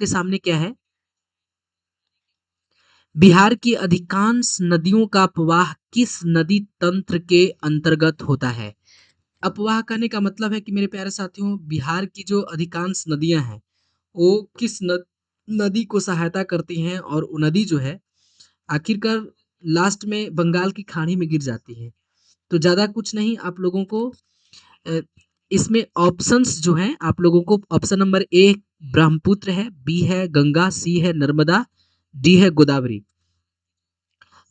आपके सामने क्या है, बिहार की अधिकांश नदियों का प्रवाह किस नदी तंत्र के अंतर्गत होता है। अपवाह कहने का मतलब है कि मेरे प्यारे साथियों, बिहार की जो अधिकांश नदियां हैं वो किस नदी को सहायता करती हैं, और वो नदी जो है आखिरकार लास्ट में बंगाल की खाड़ी में गिर जाती है। तो ज़्यादा कुछ नहीं, आप लोगों को अ, इसमें ऑप्शंस जो हैं, आप लोगों को ऑप्शन नंबर ए ब्रह्मपुत्र है, बी है गंगा, सी है नर्मदा, डी है गोदावरी।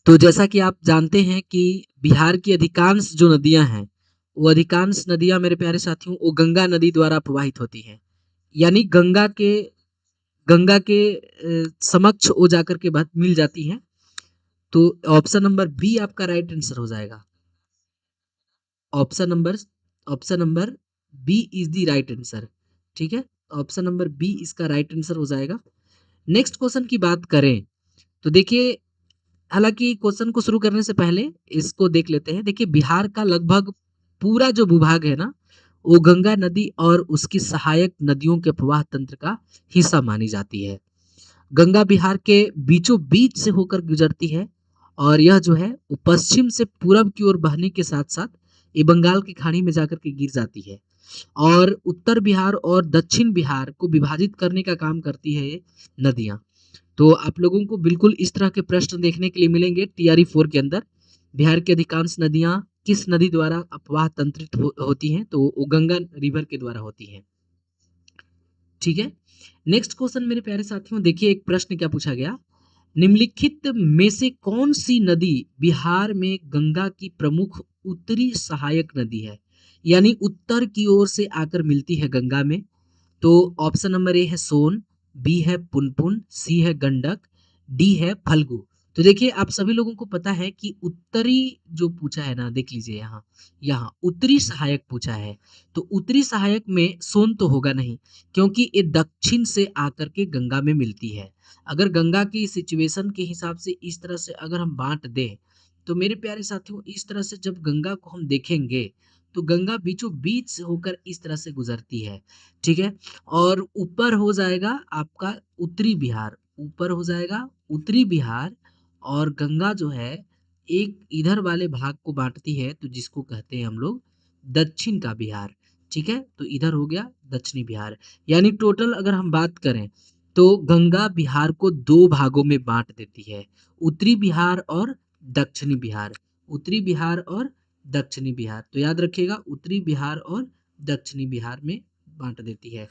तो जैसा कि आप जानते हैं कि बिहार की अधिकांश जो नदियां हैं, वो अधिकांश नदियां मेरे प्यारे साथियों वो गंगा नदी द्वारा प्रवाहित होती हैं। यानी गंगा के समक्ष वो जाकर के मिल जाती हैं। तो ऑप्शन नंबर बी आपका राइट आंसर हो जाएगा। Option number option number B is the right answer. ठीक है, ऑप्शन नंबर बी इसका राइट आंसर हो जाएगा। नेक्स्ट क्वेश्चन की बात करें तो देखिए, हालांकि क्वेश्चन को शुरू करने से पहले इसको देख लेते हैं। देखिए, बिहार का लगभग पूरा जो भूभाग है ना, वो गंगा नदी और उसकी सहायक नदियों के प्रवाह तंत्र का हिस्सा मानी जाती है। गंगा बिहार के बीचों बीच से होकर गुजरती है, और यह जो है वो पश्चिम से पूरब की ओर बहने के साथ साथ ये बंगाल की खाड़ी में जाकर के गिर जाती है, और उत्तर बिहार और दक्षिण बिहार को विभाजित करने का काम करती है ये नदियां। तो आप लोगों को बिल्कुल इस तरह के प्रश्न देखने के लिए मिलेंगे टीआरई 4 के अंदर। बिहार की अधिकांश नदियां किस नदी द्वारा अपवाह तंत्रित होती हैं, तो वो गंगा रिवर के द्वारा होती हैं। ठीक है, नेक्स्ट क्वेश्चन मेरे प्यारे साथियों, देखिए एक प्रश्न क्या पूछा गया, निम्नलिखित में से कौन सी नदी बिहार में गंगा की प्रमुख उत्तरी सहायक नदी है, यानी उत्तर की ओर से आकर मिलती है गंगा में। तो ऑप्शन नंबर ए है सोन, बी है पुनपुन, सी है गंडक, डी है फल्गु। तो देखिए, आप सभी लोगों को पता है कि उत्तरी जो पूछा है ना, देख लीजिए यहाँ, यहाँ उत्तरी सहायक पूछा है। तो उत्तरी सहायक में सोन तो होगा नहीं, क्योंकि ये दक्षिण से आकर के गंगा में मिलती है। अगर गंगा की सिचुएशन के हिसाब से इस तरह से अगर हम बांट दें, तो मेरे प्यारे साथियों इस तरह से जब गंगा को हम देखेंगे, तो गंगा बीचों बीच से होकर इस तरह से गुजरती है। ठीक है, और ऊपर हो जाएगा आपका उत्तरी बिहार, ऊपर हो जाएगा उत्तरी बिहार, और गंगा जो है एक इधर वाले भाग को बांटती है, तो जिसको कहते हैं हम लोग दक्षिण का बिहार। ठीक है, तो इधर हो गया दक्षिणी बिहार। यानी टोटल अगर हम बात करें तो गंगा बिहार को दो भागों में बांट देती है, उत्तरी बिहार और दक्षिणी बिहार। उत्तरी बिहार और दक्षिणी बिहार, तो याद रखिएगा उत्तरी बिहार और दक्षिणी बिहार में बांट देती है।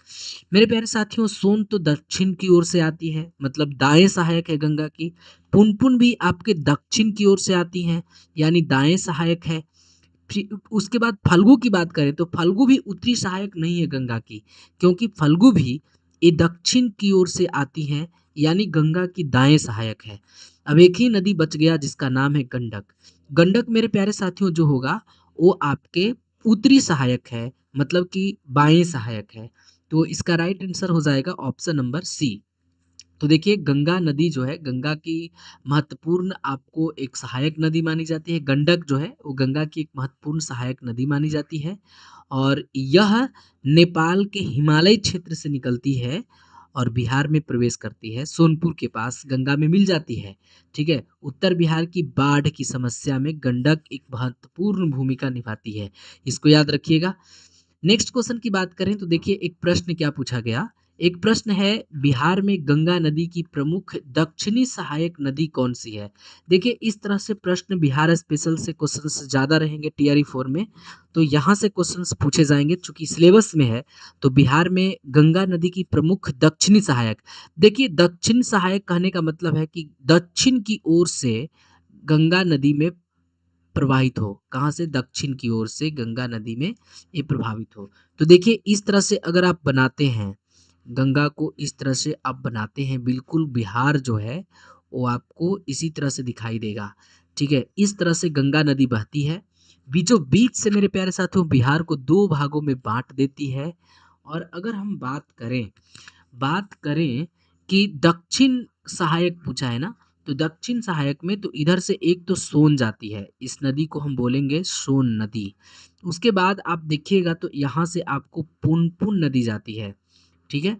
मेरे प्यारे साथियों, सोन तो दक्षिण की ओर से आती है, मतलब दाएं सहायक है गंगा की। पुनपुन भी आपके दक्षिण की ओर से आती है, यानी दाएं सहायक है। फिर उसके बाद फल्गु की बात करें तो फल्गु भी उत्तरी सहायक नहीं है गंगा की, क्योंकि फल्गु भी ये दक्षिण की ओर से आती है, यानी गंगा की दाएं सहायक है। अब एक ही नदी बच गया जिसका नाम है गंडक। गंडक मेरे प्यारे साथियों जो होगा वो आपके उत्तरी सहायक है, मतलब कि बाएं सहायक है। तो इसका राइट आंसर हो जाएगा ऑप्शन नंबर सी। तो देखिए, गंगा नदी जो है, गंगा की महत्वपूर्ण आपको एक सहायक नदी मानी जाती है। गंडक जो है वो गंगा की एक महत्वपूर्ण सहायक नदी मानी जाती है, और यह नेपाल के हिमालय क्षेत्र से निकलती है और बिहार में प्रवेश करती है, सोनपुर के पास गंगा में मिल जाती है। ठीक है, उत्तर बिहार की बाढ़ की समस्या में गंडक एक महत्वपूर्ण भूमिका निभाती है, इसको याद रखिएगा। नेक्स्ट क्वेश्चन की बात करें तो देखिए, एक प्रश्न क्या पूछा गया, एक प्रश्न है, बिहार में गंगा नदी की प्रमुख दक्षिणी सहायक नदी कौन सी है। देखिए, इस तरह से प्रश्न बिहार स्पेशल से क्वेश्चन ज्यादा रहेंगे टीआरई 4 में, तो यहाँ से क्वेश्चन पूछे जाएंगे चूंकि सिलेबस में है। तो बिहार में गंगा नदी की प्रमुख दक्षिणी सहायक, देखिए दक्षिण सहायक कहने का मतलब है कि दक्षिण की ओर से गंगा नदी में प्रवाहित हो, कहाँ से, दक्षिण की ओर से गंगा नदी में ये प्रभावित हो। तो देखिए, इस तरह से अगर आप बनाते हैं गंगा को, इस तरह से आप बनाते हैं, बिल्कुल बिहार जो है वो आपको इसी तरह से दिखाई देगा। ठीक है, इस तरह से गंगा नदी बहती है, बीचों बीच से मेरे प्यारे साथियों बिहार को दो भागों में बांट देती है। और अगर हम बात करें कि दक्षिण सहायक पूछा है ना, तो दक्षिण सहायक में तो इधर से एक तो सोन जाती है, इस नदी को हम बोलेंगे सोन नदी। उसके बाद आप देखिएगा तो यहाँ से आपको पुनपुन नदी जाती है। ठीक है,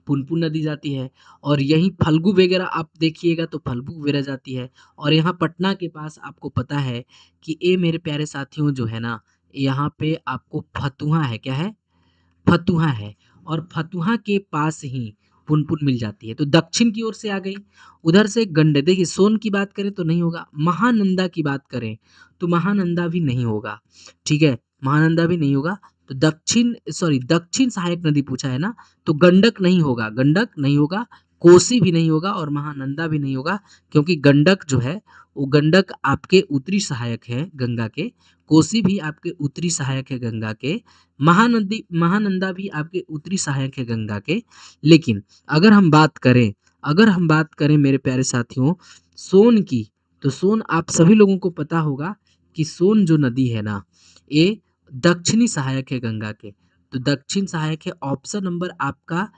पुनपुन नदी जाती है और यहीं फल्गु वगैरह आप देखिएगा तो फल्गु वगैरह जाती है और यहाँ पटना के पास आपको पता है कि ये मेरे प्यारे साथियों जो है ना, यहाँ पे आपको फतुहा है, क्या है? फतुहा है और फतुहा के पास ही पुनपुन मिल जाती है। तो दक्षिण की ओर से आ गई। उधर से गंड देखिए सोन की बात करें तो नहीं होगा, महानंदा की बात करें तो महानंदा भी नहीं होगा, ठीक है? महानंदा भी नहीं होगा। तो दक्षिण सहायक नदी पूछा है ना, तो गंडक नहीं होगा, गंडक नहीं होगा, कोसी भी नहीं होगा और महानंदा भी नहीं होगा क्योंकि गंडक जो है वो गंडक आपके उत्तरी सहायक है गंगा के, कोसी भी आपके उत्तरी सहायक है गंगा के, महानंदा भी आपके उत्तरी सहायक है गंगा के। लेकिन अगर हम बात करें मेरे प्यारे साथियों सोन की, तो सोन आप सभी लोगों को पता होगा कि सोन जो नदी है ना, ये दक्षिणी सहायक है गंगा के। तो दक्षिण सहायक है, ऑप्शन नंबर आपका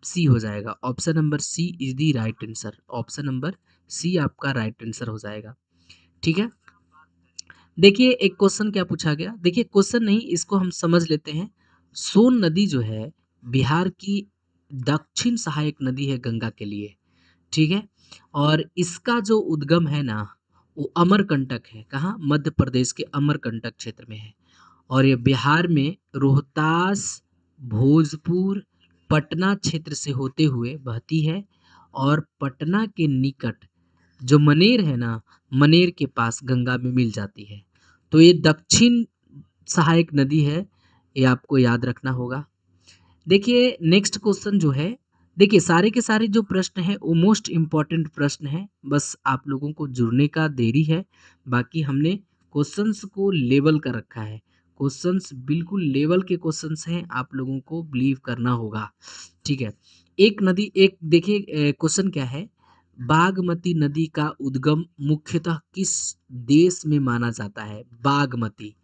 सी हो जाएगा। Option number C is the right answer. Option number C आपका राइट आंसर हो जाएगा, ठीक है? देखिए एक क्वेश्चन क्या पूछा गया, देखिए क्वेश्चन नहीं, इसको हम समझ लेते हैं। सोन नदी जो है बिहार की दक्षिण सहायक नदी है गंगा के लिए, ठीक है? और इसका जो उद्गम है ना वो अमरकंटक है। कहाँ? मध्य प्रदेश के अमरकंटक क्षेत्र में है और ये बिहार में रोहतास, भोजपुर, पटना क्षेत्र से होते हुए बहती है और पटना के निकट जो मनेर है ना, मनेर के पास गंगा में मिल जाती है। तो ये दक्षिण सहायक नदी है, ये आपको याद रखना होगा। देखिए नेक्स्ट क्वेश्चन जो है, देखिए सारे के सारे जो प्रश्न हैं वो मोस्ट इम्पॉर्टेंट प्रश्न हैं, बस आप लोगों को जुड़ने का देरी है। बाकी हमने क्वेश्चंस को लेवल कर रखा है, क्वेश्चंस बिल्कुल लेवल के क्वेश्चंस हैं, आप लोगों को बिलीव करना होगा, ठीक है? एक नदी एक देखिए क्वेश्चन क्या है, बागमती नदी का उद्गम मुख्यतः किस देश में माना जाता है? बागमती।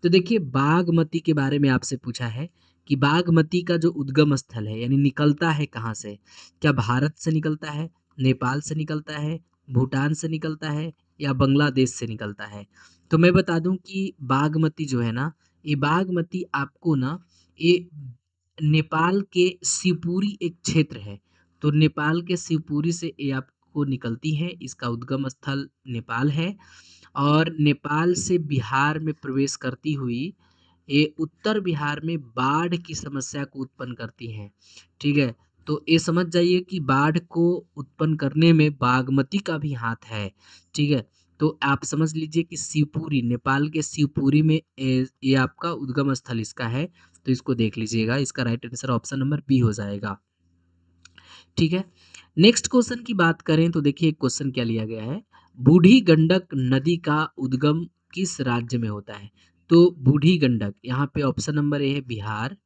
तो देखिए बागमती के बारे में आपसे पूछा है कि बागमती का जो उद्गम स्थल है यानी निकलता है कहाँ से? क्या भारत से निकलता है, नेपाल से निकलता है, भूटान से निकलता है या बांग्लादेश से निकलता है? तो मैं बता दूं कि बागमती जो है ना, ये बागमती आपको ना ये नेपाल के शिवपुरी एक क्षेत्र है। तो नेपाल के शिवपुरी से ये आपको निकलती है, इसका उद्गम स्थल नेपाल है और नेपाल से बिहार में प्रवेश करती हुई ये उत्तर बिहार में बाढ़ की समस्या को उत्पन्न करती हैं, ठीक है? तो ये समझ जाइए कि बाढ़ को उत्पन्न करने में बागमती का भी हाथ है, ठीक है? तो आप समझ लीजिए कि शिवपुरी, नेपाल के शिवपुरी में ये आपका उद्गम स्थल इसका है, तो इसको देख लीजिएगा, इसका right answer option number B हो जाएगा, ठीक है? नेक्स्ट क्वेश्चन की बात करें तो देखिए क्वेश्चन क्या लिया गया है, बूढ़ी गंडक नदी का उद्गम किस राज्य में होता है? तो बूढ़ी गंडक यहाँ पे ऑप्शन नंबर ए है बिहार,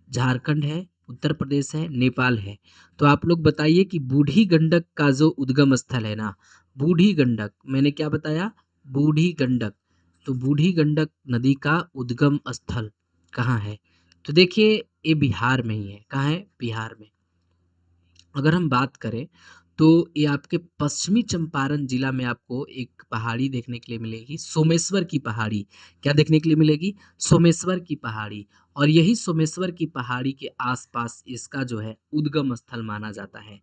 झारखंड है, उत्तर प्रदेश है, नेपाल है। तो आप लोग बताइए कि बूढ़ी गंडक का जो उद्गम स्थल है ना, बूढ़ी गंडक मैंने क्या बताया? बूढ़ी गंडक। तो बूढ़ी गंडक नदी का उद्गम स्थल कहाँ है? तो देखिए ये बिहार में ही है। कहाँ है? बिहार में। अगर हम बात करें तो ये आपके पश्चिमी चंपारण जिला में आपको एक पहाड़ी देखने के लिए मिलेगी, सोमेश्वर की पहाड़ी। क्या देखने के लिए मिलेगी? सोमेश्वर की पहाड़ी। और यही सोमेश्वर की पहाड़ी के आसपास इसका जो है उद्गम स्थल माना जाता है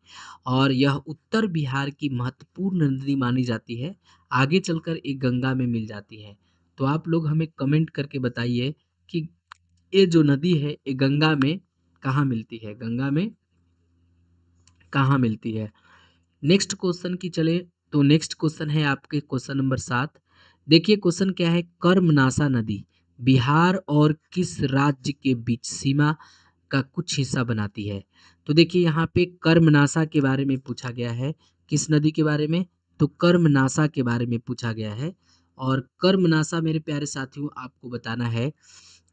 और यह उत्तर बिहार की महत्वपूर्ण नदी मानी जाती है, आगे चलकर एक गंगा में मिल जाती है। तो आप लोग हमें कमेंट करके बताइए कि ये जो नदी है ये गंगा में कहाँ मिलती है? गंगा में कहाँ मिलती है? नेक्स्ट क्वेश्चन की चले तो नेक्स्ट क्वेश्चन है आपके क्वेश्चन नंबर 7। देखिए क्वेश्चन क्या है, कर्मनाशा नदी बिहार और किस राज्य के बीच सीमा का कुछ हिस्सा बनाती है? तो देखिए यहाँ पे कर्मनाशा के बारे में पूछा गया है, किस नदी के बारे में? तो कर्मनाशा के बारे में पूछा गया है और कर्मनाशा मेरे प्यारे साथियों आपको बताना है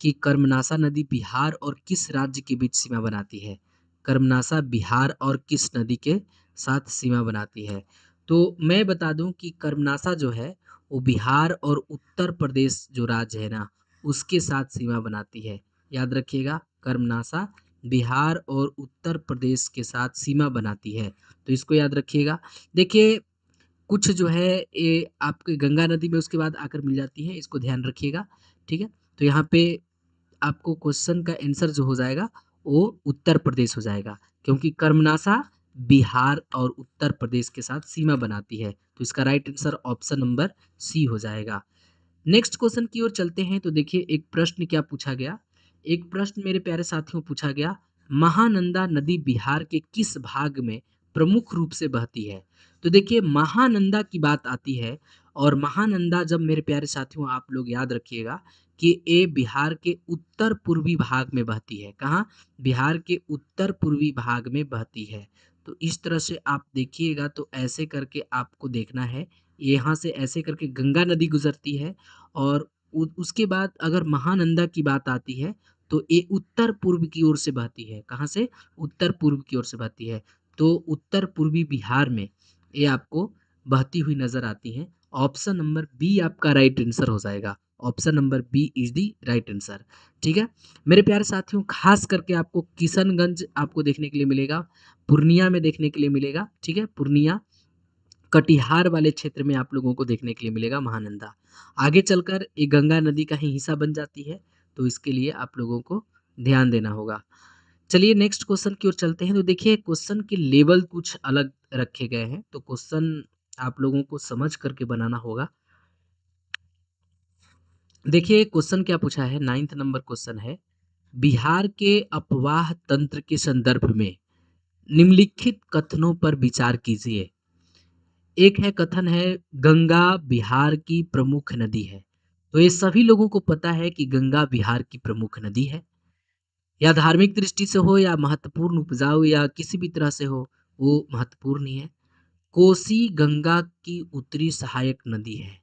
कि कर्मनाशा नदी बिहार और किस राज्य के बीच सीमा बनाती है? कर्मनाशा बिहार और किस नदी के साथ सीमा बनाती है? तो मैं बता दूं कि कर्मनाशा जो है वो बिहार और उत्तर प्रदेश जो राज्य है ना उसके साथ सीमा बनाती है। याद रखिएगा कर्मनाशा बिहार और उत्तर प्रदेश के साथ सीमा बनाती है, तो इसको याद रखिएगा। देखिए कुछ जो है ये आपके गंगा नदी में उसके बाद आकर मिल जाती है, इसको ध्यान रखिएगा, ठीक है? तो यहाँ पे आपको क्वेश्चन का आंसर जो हो जाएगा वो उत्तर प्रदेश हो जाएगा। क्योंकि कर्मनाशा बिहार और उत्तर प्रदेश के साथ सीमा बनाती है। तो इसका right answer option number C हो जाएगा। नेक्स्ट क्वेश्चन की ओर चलते हैं। तो देखिए एक प्रश्न क्या पूछा गया, एक प्रश्न मेरे प्यारे साथियों पूछा गया, महानंदा नदी बिहार के किस भाग में प्रमुख रूप से बहती है। तो देखिए महानंदा की बात आती है, और महानंदा जब मेरे प्यारे साथियों आप लोग याद रखिएगा कि ये बिहार के उत्तर पूर्वी भाग में बहती है। कहाँ? बिहार के उत्तर पूर्वी भाग में बहती है। तो इस तरह से आप देखिएगा, तो ऐसे करके आपको देखना है, यहाँ से ऐसे करके गंगा नदी गुजरती है, और उसके बाद अगर महानंदा की बात आती है तो ये उत्तर पूर्व की ओर से बहती है। कहाँ से? उत्तर पूर्व की ओर से बहती है। तो उत्तर पूर्वी बिहार में ये आपको बहती हुई नजर आती है। ऑप्शन नंबर बी आपका राइट आंसर हो जाएगा। Option number B is the right answer. ठीक है मेरे प्यारे साथियों, खास करके आपको किशनगंज आपको देखने के लिए मिलेगा, पूर्णिया में देखने के लिए मिलेगा। ठीक है, पूर्णिया कटिहार वाले क्षेत्र में आप लोगों को देखने के लिए मिलेगा महानंदा। आगे चलकर ये गंगा नदी का ही हिस्सा बन जाती है, तो इसके लिए आप लोगों को ध्यान देना होगा। चलिए नेक्स्ट क्वेश्चन की ओर चलते हैं। तो देखिए क्वेश्चन के लेवल कुछ अलग रखे गए हैं, तो क्वेश्चन आप लोगों को समझ करके बनाना होगा। देखिए क्वेश्चन क्या पूछा है, 9th नंबर क्वेश्चन है, बिहार के अपवाह तंत्र के संदर्भ में निम्नलिखित कथनों पर विचार कीजिए। एक है कथन है, गंगा बिहार की प्रमुख नदी है। तो ये सभी लोगों को पता है कि गंगा बिहार की प्रमुख नदी है, या धार्मिक दृष्टि से हो, या महत्वपूर्ण उपजाऊ, या किसी भी तरह से हो, वो महत्वपूर्ण नहीं है। कोसी गंगा की उत्तरी सहायक नदी है।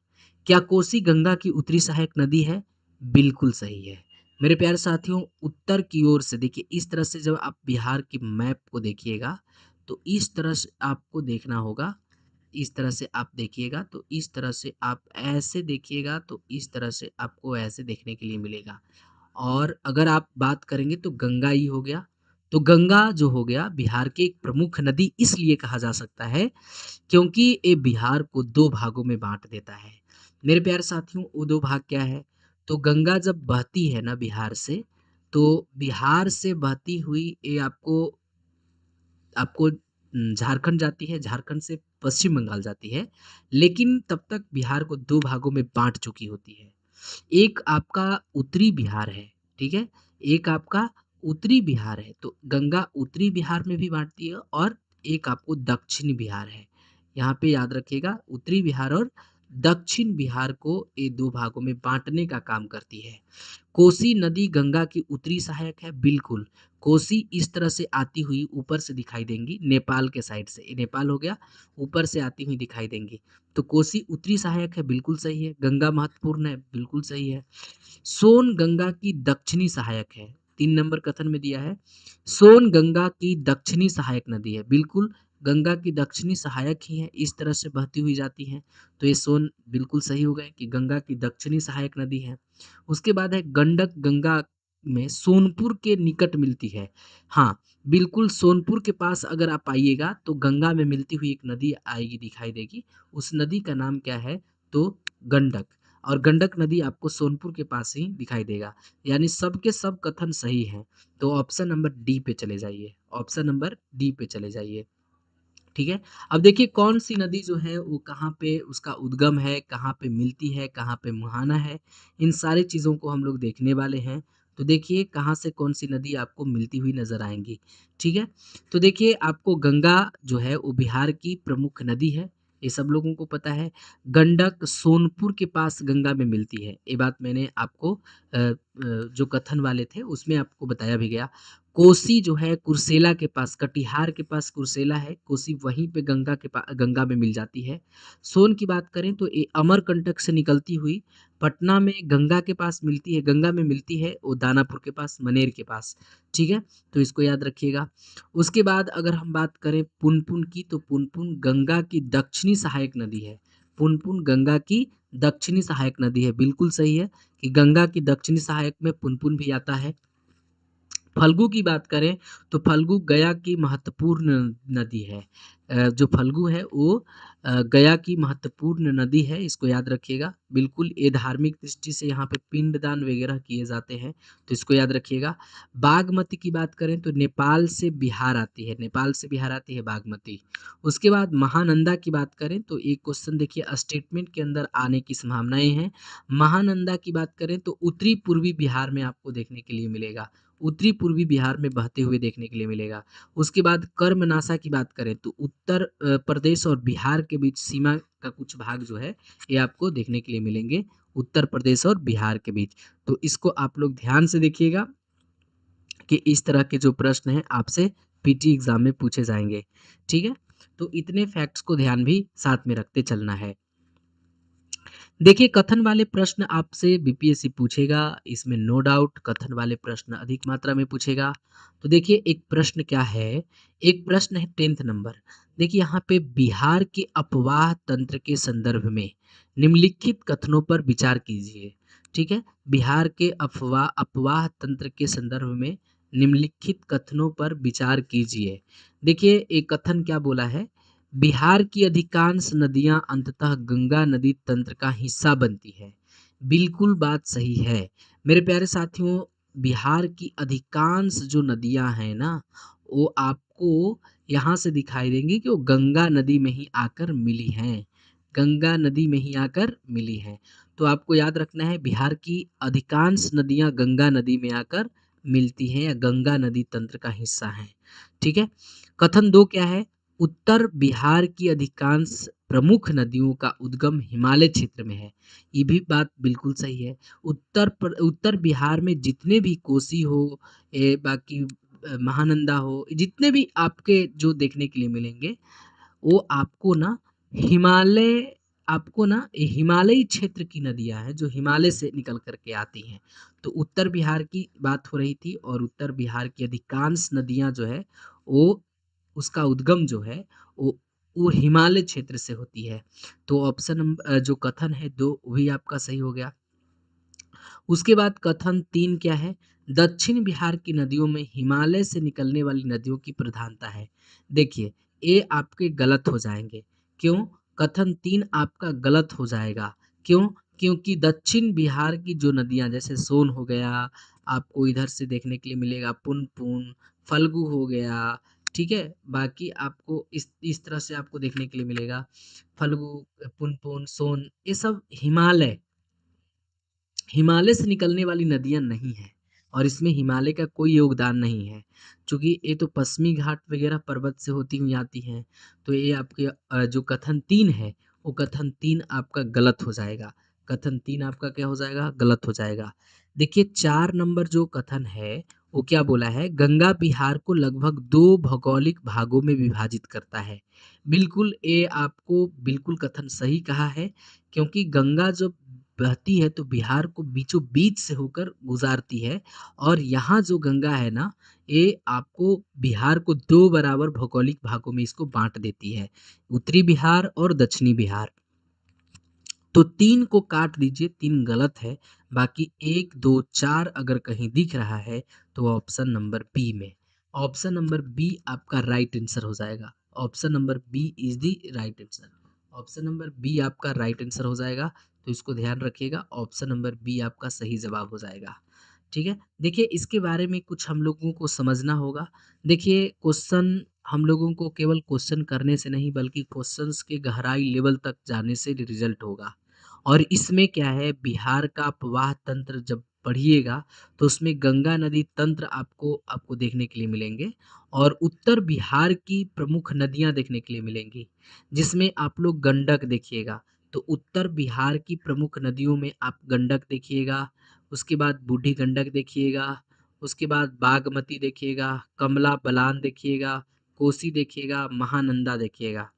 क्या कोसी गंगा की उत्तरी सहायक नदी है? बिल्कुल सही है। मेरे प्यारे साथियों, उत्तर की ओर से देखिए, इस तरह से जब आप बिहार के मैप को देखिएगा, तो इस तरह से आपको देखना होगा, इस तरह से आप देखिएगा, तो इस तरह से आप ऐसे देखिएगा, तो इस तरह से आपको ऐसे देखने के लिए मिलेगा। और अगर आप बात करेंगे तो गंगा ही हो गया। तो गंगा जो हो गया बिहार की एक प्रमुख नदी इसलिए कहा जा सकता है क्योंकि ये बिहार को दो भागों में बांट देता है। मेरे प्यारे साथियों, वो दो भाग क्या है? तो गंगा जब बहती है ना बिहार से, तो बिहार से बहती हुई ये आपको आपको झारखंड जाती है, झारखंड से पश्चिम बंगाल जाती है, लेकिन तब तक बिहार को दो भागों में बांट चुकी होती है। एक आपका उत्तरी बिहार है, ठीक है? एक आपका उत्तरी बिहार है, तो गंगा उत्तरी बिहार में भी बाँटती है, और एक आपको दक्षिणी बिहार है। यहाँ पे याद रखिएगा, उत्तरी बिहार और दक्षिण बिहार को ये 2 भागों में बाँटने का काम करती है। कोसी नदी गंगा की उत्तरी सहायक है, बिल्कुल। कोसी इस तरह से आती हुई ऊपर से दिखाई देंगी, नेपाल के साइड से, ये नेपाल हो गया, ऊपर से आती हुई दिखाई देंगी। तो कोसी उत्तरी सहायक है, बिल्कुल सही है। गंगा महत्वपूर्ण है, बिल्कुल सही है। सोन गंगा की दक्षिणी सहायक है, 3 नंबर कथन में दिया है। सोन गंगा की दक्षिणी सहायक नदी है, बिल्कुल गंगा की दक्षिणी सहायक ही है, इस तरह से बहती हुई जाती है। तो ये सोन बिल्कुल सही हो गए कि गंगा की दक्षिणी सहायक नदी है। उसके बाद है गंडक गंगा में सोनपुर के निकट मिलती है। हाँ, बिल्कुल सोनपुर के पास अगर आप आइएगा तो गंगा में मिलती हुई एक नदी आएगी, दिखाई देगी। उस नदी का नाम क्या है? तो गंडक। और गंडक नदी आपको सोनपुर के पास ही दिखाई देगा। यानी सब के सब कथन सही हैं। तो ऑप्शन नंबर डी पे चले जाइए, ऑप्शन नंबर डी पे चले जाइए। ठीक है, अब देखिए कौन सी नदी जो है वो कहाँ पे उसका उद्गम है, कहाँ पे मिलती है, कहाँ पे मुहाना है, इन सारी चीज़ों को हम लोग देखने वाले हैं। तो देखिए कहाँ से कौन सी नदी आपको मिलती हुई नजर आएंगी। ठीक है, तो देखिए आपको गंगा जो है वो बिहार की प्रमुख नदी है, ये सब लोगों को पता है। गंडक सोनपुर के पास गंगा में मिलती है, ये बात मैंने आपको जो कथन वाले थे उसमें आपको बताया भी गया। कोसी जो है कुर्सेला के पास, कटिहार के पास कुर्सेला है, कोसी वहीं पे गंगा में मिल जाती है। सोन की बात करें तो ये अमरकंटक से निकलती हुई पटना में गंगा के पास मिलती है, गंगा में मिलती है वो दानापुर के पास, मनेर के पास। ठीक है, तो इसको याद रखिएगा। उसके बाद अगर हम बात करें पुनपुन की, तो पुनपुन गंगा की दक्षिणी सहायक नदी है। पुनपुन गंगा की दक्षिणी सहायक नदी है, बिल्कुल सही है कि गंगा की दक्षिणी सहायक में पुनपुन भी आता है। फल्गु की बात करें तो फल्गु गया की महत्वपूर्ण नदी है। जो फल्गु है वो गया की महत्वपूर्ण नदी है, इसको याद रखिएगा। बिल्कुल ये धार्मिक दृष्टि से यहाँ पे पिंडदान वगैरह किए जाते हैं, तो इसको याद रखिएगा। बागमती की बात करें तो नेपाल से बिहार आती है, नेपाल से बिहार आती है बागमती। उसके बाद महानंदा की बात करें तो एक क्वेश्चन देखिए स्टेटमेंट के अंदर आने की संभावनाएं हैं। महानंदा की बात करें तो उत्तरी पूर्वी बिहार में आपको देखने के लिए मिलेगा, उत्तरी पूर्वी बिहार में बहते हुए देखने के लिए मिलेगा। उसके बाद कर्मनाशा की बात करें तो उत्तर प्रदेश और बिहार के बीच सीमा का कुछ भाग जो है ये आपको देखने के लिए मिलेंगे, उत्तर प्रदेश और बिहार के बीच। तो इसको आप लोग ध्यान से देखिएगा कि इस तरह के जो प्रश्न हैं आपसे पीटी एग्जाम में पूछे जाएंगे। ठीक है, तो इतने फैक्ट्स को ध्यान भी साथ में रखते चलना है। देखिए कथन वाले प्रश्न आपसे बीपीएससी पूछेगा, इसमें नो डाउट कथन वाले प्रश्न अधिक मात्रा में पूछेगा। तो देखिए एक प्रश्न क्या है, एक प्रश्न है 10th नंबर। देखिए यहाँ पे बिहार के अपवाह तंत्र के संदर्भ में निम्नलिखित कथनों पर विचार कीजिए। ठीक है, बिहार के अफवाह अपवाह तंत्र के संदर्भ में निम्नलिखित कथनों पर विचार कीजिए। देखिए एक कथन क्या बोला है, बिहार की अधिकांश नदियां अंततः गंगा नदी तंत्र का हिस्सा बनती है। बिल्कुल बात सही है मेरे प्यारे साथियों। बिहार की अधिकांश जो नदियां हैं ना, वो आपको यहाँ से दिखाई देंगी कि वो गंगा नदी में ही आकर मिली हैं, गंगा नदी में ही आकर मिली हैं। तो आपको याद रखना है बिहार की अधिकांश नदियां गंगा नदी में आकर मिलती हैं या गंगा नदी तंत्र का हिस्सा हैं। ठीक है, कथन 2 क्या है, उत्तर बिहार की अधिकांश प्रमुख नदियों का उद्गम हिमालय क्षेत्र में है। ये भी बात बिल्कुल सही है। उत्तर बिहार में जितने भी कोसी हो, बाकी महानंदा हो, जितने भी आपके जो देखने के लिए मिलेंगे वो आपको ना हिमालय, आपको ना ये हिमालयी क्षेत्र की नदियां हैं जो हिमालय से निकल करके आती हैं। तो उत्तर बिहार की बात हो रही थी और उत्तर बिहार की अधिकांश नदियां जो है वो उसका उद्गम जो है वो वो हिमालय क्षेत्र से होती है। तो ऑप्शन नंबर जो कथन है 2 वही आपका सही हो गया। उसके बाद कथन 3 क्या है, दक्षिण बिहार की नदियों में हिमालय से निकलने वाली नदियों की प्रधानता है। देखिए ये आपके गलत हो जाएंगे। क्यों, कथन 3 आपका गलत हो जाएगा। क्यों, क्योंकि दक्षिण बिहार की जो नदियां जैसे सोन हो गया, आपको इधर से देखने के लिए मिलेगा पुनपुन, फल्गु हो गया। ठीक है, बाकी आपको इस तरह से आपको देखने के लिए मिलेगा फल्गु, पुनपुन, सोन, ये सब हिमालय हिमालय से निकलने वाली नदियां नहीं है और इसमें हिमालय का कोई योगदान नहीं है, क्योंकि ये तो पश्चिमी घाट वगैरह पर्वत से होती हुई आती हैं। तो ये आपके जो कथन 3 है वो कथन 3 आपका गलत हो जाएगा। कथन 3 आपका क्या हो जाएगा, गलत हो जाएगा। देखिए 4 नंबर जो कथन है वो क्या बोला है, गंगा बिहार को लगभग 2 भौगोलिक भागों में विभाजित करता है। बिल्कुल ये आपको बिल्कुल कथन सही कहा है, क्योंकि गंगा जब बहती है तो बिहार को बीचों बीच से होकर गुजारती है और यहाँ जो गंगा है ना, ये आपको बिहार को 2 बराबर भौगोलिक भागों में इसको बांट देती है, उत्तरी बिहार और दक्षिणी बिहार। तो 3 को काट दीजिए, 3 गलत है। बाकी 1 2 4 अगर कहीं दिख रहा है तो ऑप्शन नंबर बी में, ऑप्शन नंबर बी आपका राइट आंसर हो जाएगा। Option number B is the right answer, option number B आपका राइट आंसर हो जाएगा। तो इसको ध्यान रखिएगा, ऑप्शन नंबर बी आपका सही जवाब हो जाएगा। ठीक है, देखिए इसके बारे में कुछ हम लोगों को समझना होगा। देखिए क्वेश्चन हम लोगों को केवल क्वेश्चन करने से नहीं बल्कि क्वेश्चंस के गहराई लेवल तक जाने से रिजल्ट होगा। और इसमें क्या है, बिहार का प्रवाह तंत्र जब पढ़िएगा तो उसमें गंगा नदी तंत्र आपको आपको देखने के लिए मिलेंगे और उत्तर बिहार की प्रमुख नदियां देखने के लिए मिलेंगी, जिसमें आप लोग गंडक देखिएगा। तो उत्तर बिहार की प्रमुख नदियों में आप गंडक देखिएगा, उसके बाद बूढ़ी गंडक देखिएगा, उसके बाद बागमती देखिएगा, कमला बलान देखिएगा, कोसी देखिएगा, महानंदा देखिएगा।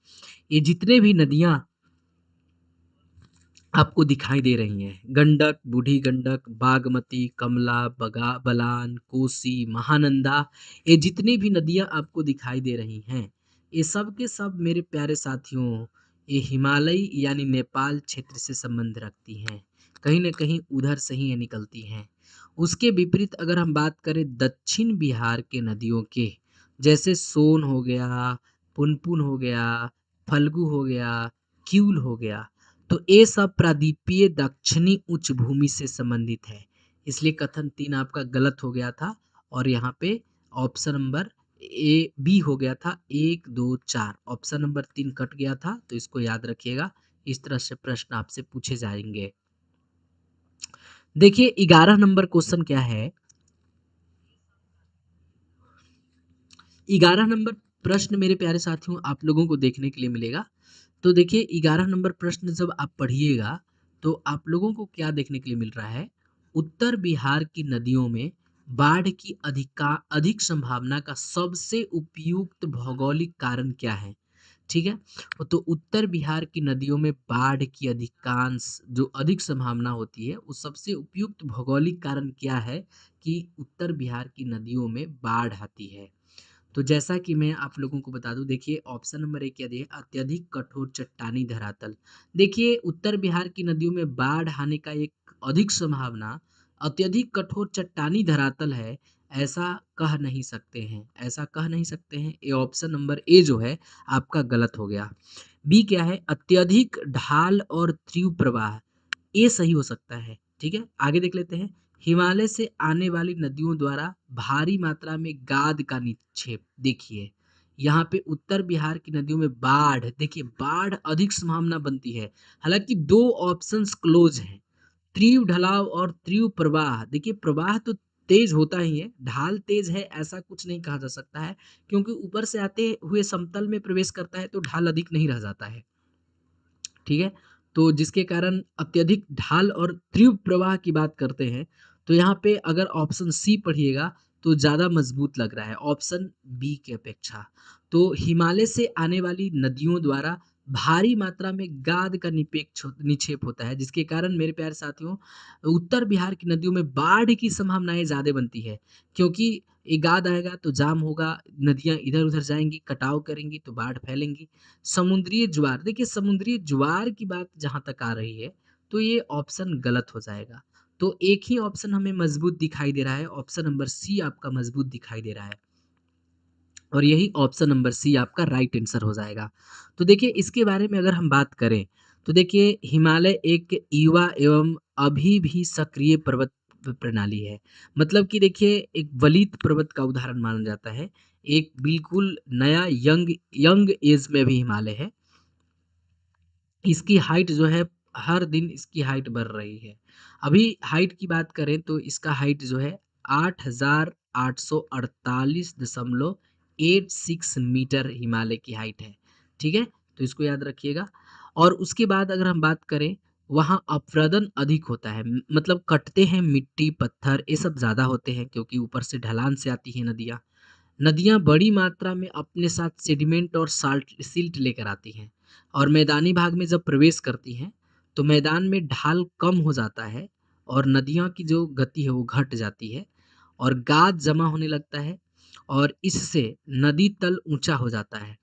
ये जितने भी नदियां आपको दिखाई दे रही हैं, गंडक, बूढ़ी गंडक, बागमती, कमला, बगा बलान, कोसी, महानंदा, ये जितनी भी नदियां आपको दिखाई दे रही हैं, ये सब के सब मेरे प्यारे साथियों ये हिमालय यानी नेपाल क्षेत्र से संबंध रखती हैं। कहीं न कहीं उधर से ही ये निकलती हैं। उसके विपरीत अगर हम बात करें दक्षिण बिहार के नदियों के, जैसे सोन हो गया, पुनपुन हो गया, फल्गु हो गया, क्यूल हो गया, तो ये सब प्रादीपीय दक्षिणी उच्च भूमि से संबंधित है। इसलिए कथन 3 आपका गलत हो गया था और यहाँ पे ऑप्शन नंबर ए बी हो गया था 1, 2, 4। ऑप्शन नंबर 3 कट गया था, तो इसको याद रखिएगा। इस तरह से प्रश्न आपसे पूछे जाएंगे। देखिए 11 नंबर क्वेश्चन क्या है। 11 नंबर प्रश्न मेरे प्यारे साथियों आप लोगों को देखने के लिए मिलेगा। तो देखिए 11 नंबर प्रश्न जब आप पढ़िएगा तो आप लोगों को क्या देखने के लिए मिल रहा है। उत्तर बिहार की नदियों में बाढ़ की अधिक संभावना का सबसे उपयुक्त भौगोलिक कारण क्या है। ठीक है, तो उत्तर बिहार की नदियों में बाढ़ की अधिकांश जो अधिक संभावना होती है, उस सबसे उपयुक्त भौगोलिक कारण क्या है कि उत्तर बिहार की नदियों में बाढ़ आती है। तो जैसा कि मैं आप लोगों को बता दूं, देखिए ऑप्शन नंबर 1 क्या दिया है, अत्यधिक कठोर चट्टानी धरातल। देखिए उत्तर बिहार की नदियों में बाढ़ आने का एक अधिक संभावना अत्यधिक कठोर चट्टानी धरातल है, ऐसा कह नहीं सकते हैं, ऐसा कह नहीं सकते हैं। ये ऑप्शन नंबर ए जो है आपका गलत हो गया। बी क्या है, अत्यधिक ढाल और तीव्र प्रवाह, ये सही हो सकता है। ठीक है, आगे देख लेते हैं। हिमालय से आने वाली नदियों द्वारा भारी मात्रा में गाद का निक्षेप, देखिए यहाँ पे उत्तर बिहार की नदियों में बाढ़, देखिए बाढ़ अधिक संभावना बनती है। हालांकि दो ऑप्शंस क्लोज हैं, तीव्र ढलाव और तीव्र प्रवाह। देखिए प्रवाह तो तेज होता ही है, ढाल तेज है ऐसा कुछ नहीं कहा जा सकता है, क्योंकि ऊपर से आते हुए समतल में प्रवेश करता है तो ढाल अधिक नहीं रह जाता है। ठीक है, तो जिसके कारण अत्यधिक ढाल और तीव्र प्रवाह की बात करते हैं, तो यहाँ पे अगर ऑप्शन सी पढ़िएगा तो ज़्यादा मजबूत लग रहा है ऑप्शन बी के अपेक्षा। तो हिमालय से आने वाली नदियों द्वारा भारी मात्रा में गाद का निक्षेप होता है, जिसके कारण मेरे प्यारे साथियों उत्तर बिहार की नदियों में बाढ़ की संभावनाएं ज़्यादा बनती है, क्योंकि ये गाद आएगा तो जाम होगा, नदियां इधर उधर जाएंगी, कटाव करेंगी तो बाढ़ फैलेंगी। समुद्री ज्वार, देखिए समुद्री ज्वार की बात जहां तक आ रही है तो ये ऑप्शन गलत हो जाएगा। तो एक ही ऑप्शन हमें मजबूत दिखाई दे रहा है, ऑप्शन नंबर सी आपका मजबूत दिखाई दे रहा है, और यही ऑप्शन नंबर सी आपका राइट आंसर हो जाएगा। तो देखिए इसके बारे में अगर हम बात करें तो देखिए हिमालय एक युवा एवं अभी भी सक्रिय पर्वत प्रणाली है। मतलब कि देखिए एक वलित पर्वत का उदाहरण माना जाता है, एक बिल्कुल नया यंग यंग एज में भी हिमालय है। इसकी हाइट जो है हर दिन इसकी हाइट बढ़ रही है। अभी हाइट की बात करें तो इसका हाइट जो है 8,848.86 मीटर हिमालय की हाइट है। ठीक है, तो इसको याद रखिएगा। और उसके बाद अगर हम बात करें, वहाँ अपरदन अधिक होता है, मतलब कटते हैं मिट्टी पत्थर ये सब ज़्यादा होते हैं, क्योंकि ऊपर से ढलान से आती हैं नदियाँ। नदियाँ बड़ी मात्रा में अपने साथ सेडिमेंट और साल्ट सिल्ट लेकर आती हैं, और मैदानी भाग में जब प्रवेश करती हैं तो मैदान में ढाल कम हो जाता है और नदियों की जो गति है वो घट जाती है और गाद जमा होने लगता है, और इससे नदी तल ऊंचा हो जाता है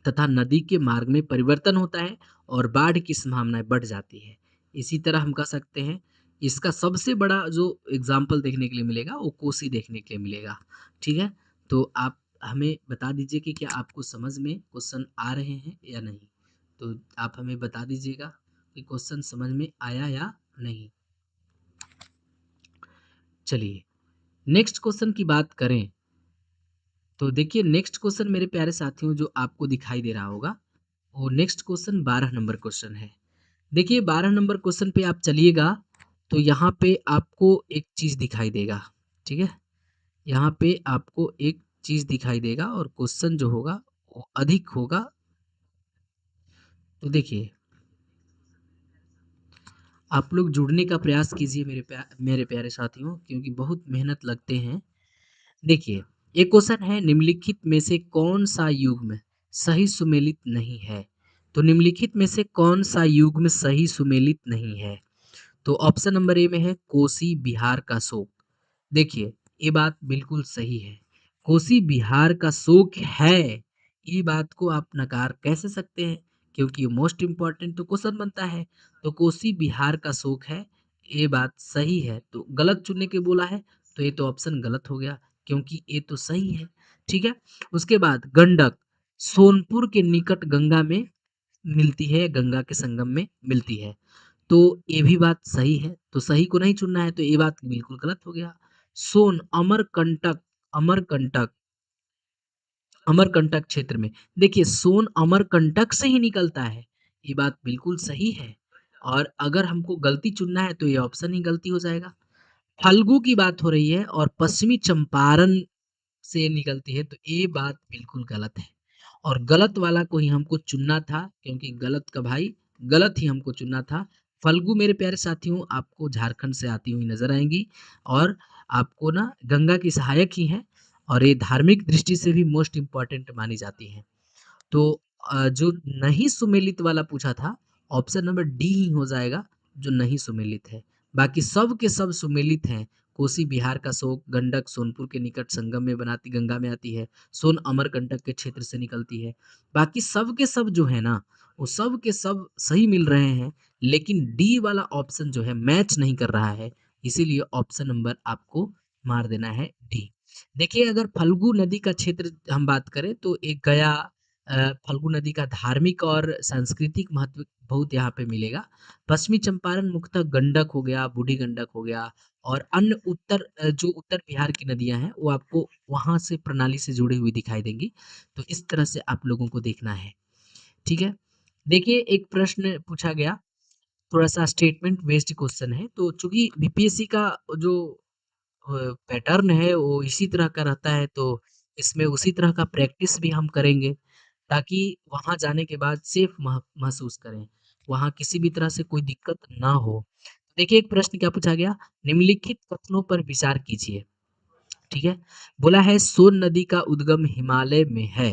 तथा नदी के मार्ग में परिवर्तन होता है और बाढ़ की संभावनाएं बढ़ जाती है। इसी तरह हम कह सकते हैं, इसका सबसे बड़ा जो एग्जाम्पल देखने के लिए मिलेगा वो कोसी देखने के लिए मिलेगा। ठीक है, तो आप हमें बता दीजिए कि क्या आपको समझ में क्वेश्चन आ रहे हैं या नहीं। तो आप हमें बता दीजिएगा कि क्वेश्चन समझ में आया या नहीं। चलिए नेक्स्ट क्वेश्चन की बात करें तो देखिए नेक्स्ट क्वेश्चन मेरे प्यारे साथियों जो आपको दिखाई दे रहा होगा, वो नेक्स्ट क्वेश्चन 12 नंबर क्वेश्चन है। देखिए 12 नंबर क्वेश्चन पे आप चलिएगा तो यहाँ पे आपको एक चीज दिखाई देगा। ठीक है, यहाँ पे आपको एक चीज दिखाई देगा और क्वेश्चन जो होगा वो अधिक होगा। तो देखिए आप लोग जुड़ने का प्रयास कीजिए मेरे प्यारे साथियों, क्योंकि बहुत मेहनत लगते हैं। देखिए एक क्वेश्चन है, निम्नलिखित में से कौन सा युग्म सही सुमेलित नहीं है। तो निम्नलिखित में से कौन सा युग्म सही सुमेलित नहीं है। तो ऑप्शन नंबर ए में है कोसी बिहार का शोक। देखिए ये बात बिल्कुल सही है, कोसी बिहार का शोक है, ये बात को आप नकार कैसे सकते हैं, क्योंकि मोस्ट इम्पोर्टेंट तो क्वेश्चन बनता है। तो कोसी बिहार का शोक है, ये बात सही है। तो गलत चुनने के बोला है, तो ये तो ऑप्शन गलत हो गया, क्योंकि ये तो सही है। ठीक है? उसके बाद गंडक सोनपुर के निकट गंगा में मिलती है, गंगा के संगम में मिलती है। तो ये भी बात सही है, तो सही को नहीं चुनना है, तो ये बात बिल्कुल गलत हो गया। सोन अमरकंटक अमरकंटक क्षेत्र में, देखिए सोन अमरकंटक से ही निकलता है, ये बात बिल्कुल सही है। और अगर हमको गलती चुनना है तो ये ऑप्शन ही गलती हो जाएगा। फल्गु की बात हो रही है और पश्चिमी चंपारण से निकलती है, तो ये बात बिल्कुल गलत है। और गलत वाला को ही हमको चुनना था, क्योंकि गलत का भाई गलत ही हमको चुनना था। फल्गु मेरे प्यारे साथियों आपको झारखंड से आती हुई नजर आएंगी, और आपको ना गंगा की सहायक ही है, और ये धार्मिक दृष्टि से भी मोस्ट इम्पोर्टेंट मानी जाती है। तो जो नहीं सुमेलित वाला पूछा था, ऑप्शन नंबर डी ही हो जाएगा, जो नहीं सुमेलित है। बाकी सब के सब सुमेलित हैं। कोसी बिहार का शोक, गंडक सोनपुर के निकट संगम में बनाती गंगा में आती है, सोन अमरकंटक के क्षेत्र से निकलती है। बाकी सब के सब जो है ना, वो सब के सब सही मिल रहे हैं, लेकिन डी वाला ऑप्शन जो है मैच नहीं कर रहा है, इसीलिए ऑप्शन नंबर आपको मार देना है डी। देखिए अगर फल्गु नदी का क्षेत्र हम बात करें, तो एक गया फल्गु नदी का धार्मिक और सांस्कृतिक महत्व बहुत यहाँ पे मिलेगा। पश्चिमी चंपारण मुख्यतः गंडक हो गया, बूढ़ी गंडक हो गया, और अन्य जो उत्तर बिहार की नदियाँ हैं, वो आपको वहाँ से प्रणाली से जुड़ी हुई दिखाई देंगी। तो इस तरह से आप लोगों को देखना है, ठीक है? देखिए एक प्रश्न पूछा गया, थोड़ा-सा स्टेटमेंट बेस्ड क्वेश्चन है, तो चूँकि बीपीएससी का जो पैटर्न है वो इसी तरह का रहता है, तो इसमें उसी तरह का प्रैक्टिस भी हम करेंगे, ताकि वहाँ जाने के बाद सेफ महसूस करें, वहाँ किसी भी तरह से कोई दिक्कत ना हो। देखिए एक प्रश्न क्या पूछा गया, निम्नलिखित कथनों पर विचार कीजिए। ठीक है? बोला है सोन नदी का उद्गम हिमालय में है,